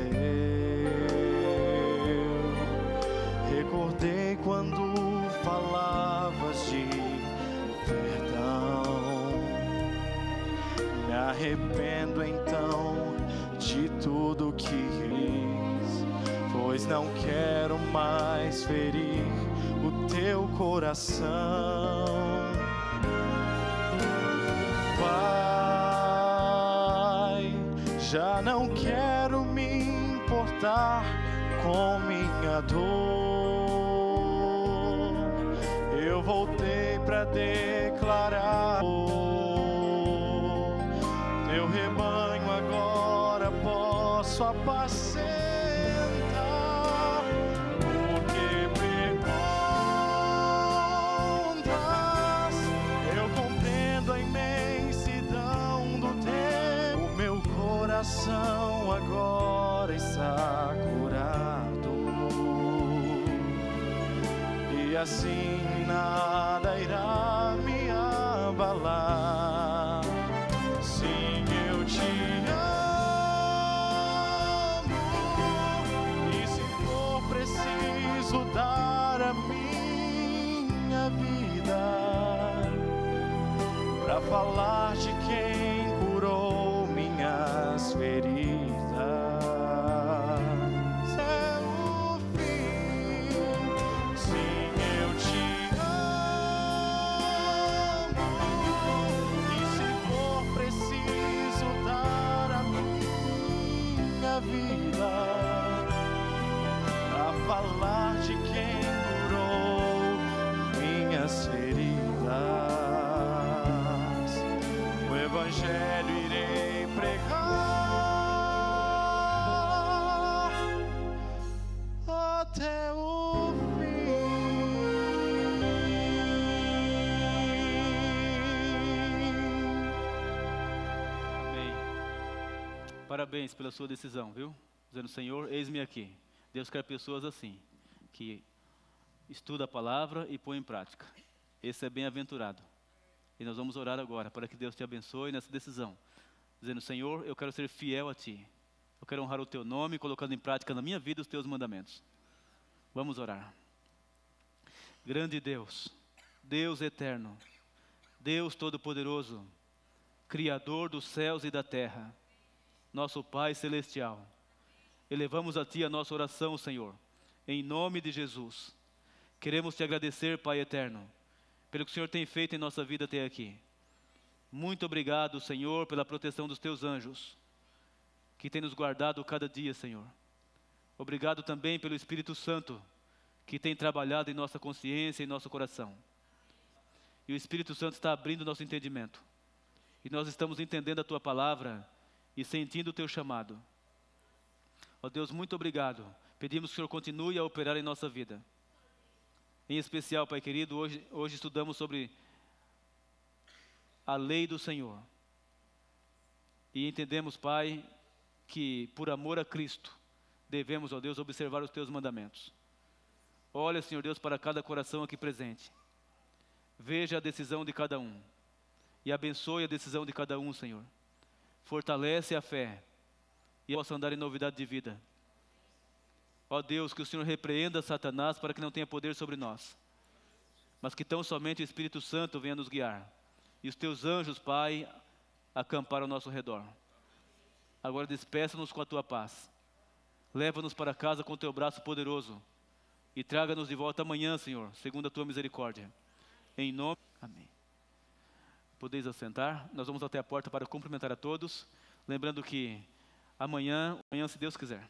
recordei quando falavas de perdão. Me arrependo então de tudo que fiz, pois não quero mais ferir o teu coração. Pai, já não quero me importar com minha dor. Eu voltei para declarar teu rebanho agora posso apacentar, porque perguntas, eu compreendo a imensidão do teu. O meu coração agora está curado, e assim nada irá me abalar. Sim, eu te amo, e se for preciso dar a minha vida pra falar de quem curou minhas feridas. É o fim. Sim, eu te amo, e se for preciso dar a minha vida pra falar de quem curou minhas feridas, o Evangelho irei pregar até o Amém. Parabéns pela sua decisão, viu? Dizendo, Senhor, eis-me aqui. Deus quer pessoas assim, que estuda a palavra e põe em prática. Esse é bem-aventurado. E nós vamos orar agora para que Deus te abençoe nessa decisão. Dizendo, Senhor, eu quero ser fiel a Ti. Eu quero honrar o Teu nome, colocando em prática na minha vida os Teus mandamentos. Vamos orar. Grande Deus, Deus eterno, Deus Todo-Poderoso, Criador dos céus e da terra, nosso Pai Celestial, elevamos a Ti a nossa oração, Senhor, em nome de Jesus. Queremos Te agradecer, Pai eterno, pelo que o Senhor tem feito em nossa vida até aqui. Muito obrigado, Senhor, pela proteção dos Teus anjos, que tem nos guardado cada dia, Senhor. Obrigado também pelo Espírito Santo, que tem trabalhado em nossa consciência e em nosso coração. E o Espírito Santo está abrindo nosso entendimento. E nós estamos entendendo a Tua palavra e sentindo o Teu chamado. Ó Deus, muito obrigado. Pedimos que o Senhor continue a operar em nossa vida. Em especial, Pai querido, hoje estudamos sobre a lei do Senhor. E entendemos, Pai, que por amor a Cristo, devemos, ó Deus, observar os Teus mandamentos. Olha, Senhor Deus, para cada coração aqui presente. Veja a decisão de cada um. E abençoe a decisão de cada um, Senhor. fortalece a fé e possa andar em novidade de vida. Ó Deus, que o Senhor repreenda Satanás para que não tenha poder sobre nós, mas que tão somente o Espírito Santo venha nos guiar. E os teus anjos, Pai, acampar ao nosso redor. Agora despeça-nos com a tua paz. Leva-nos para casa com o teu braço poderoso. E traga-nos de volta amanhã, Senhor, segundo a tua misericórdia. Em nome... Amém. Podeis assentar. Nós vamos até a porta para cumprimentar a todos. Lembrando que amanhã, se Deus quiser,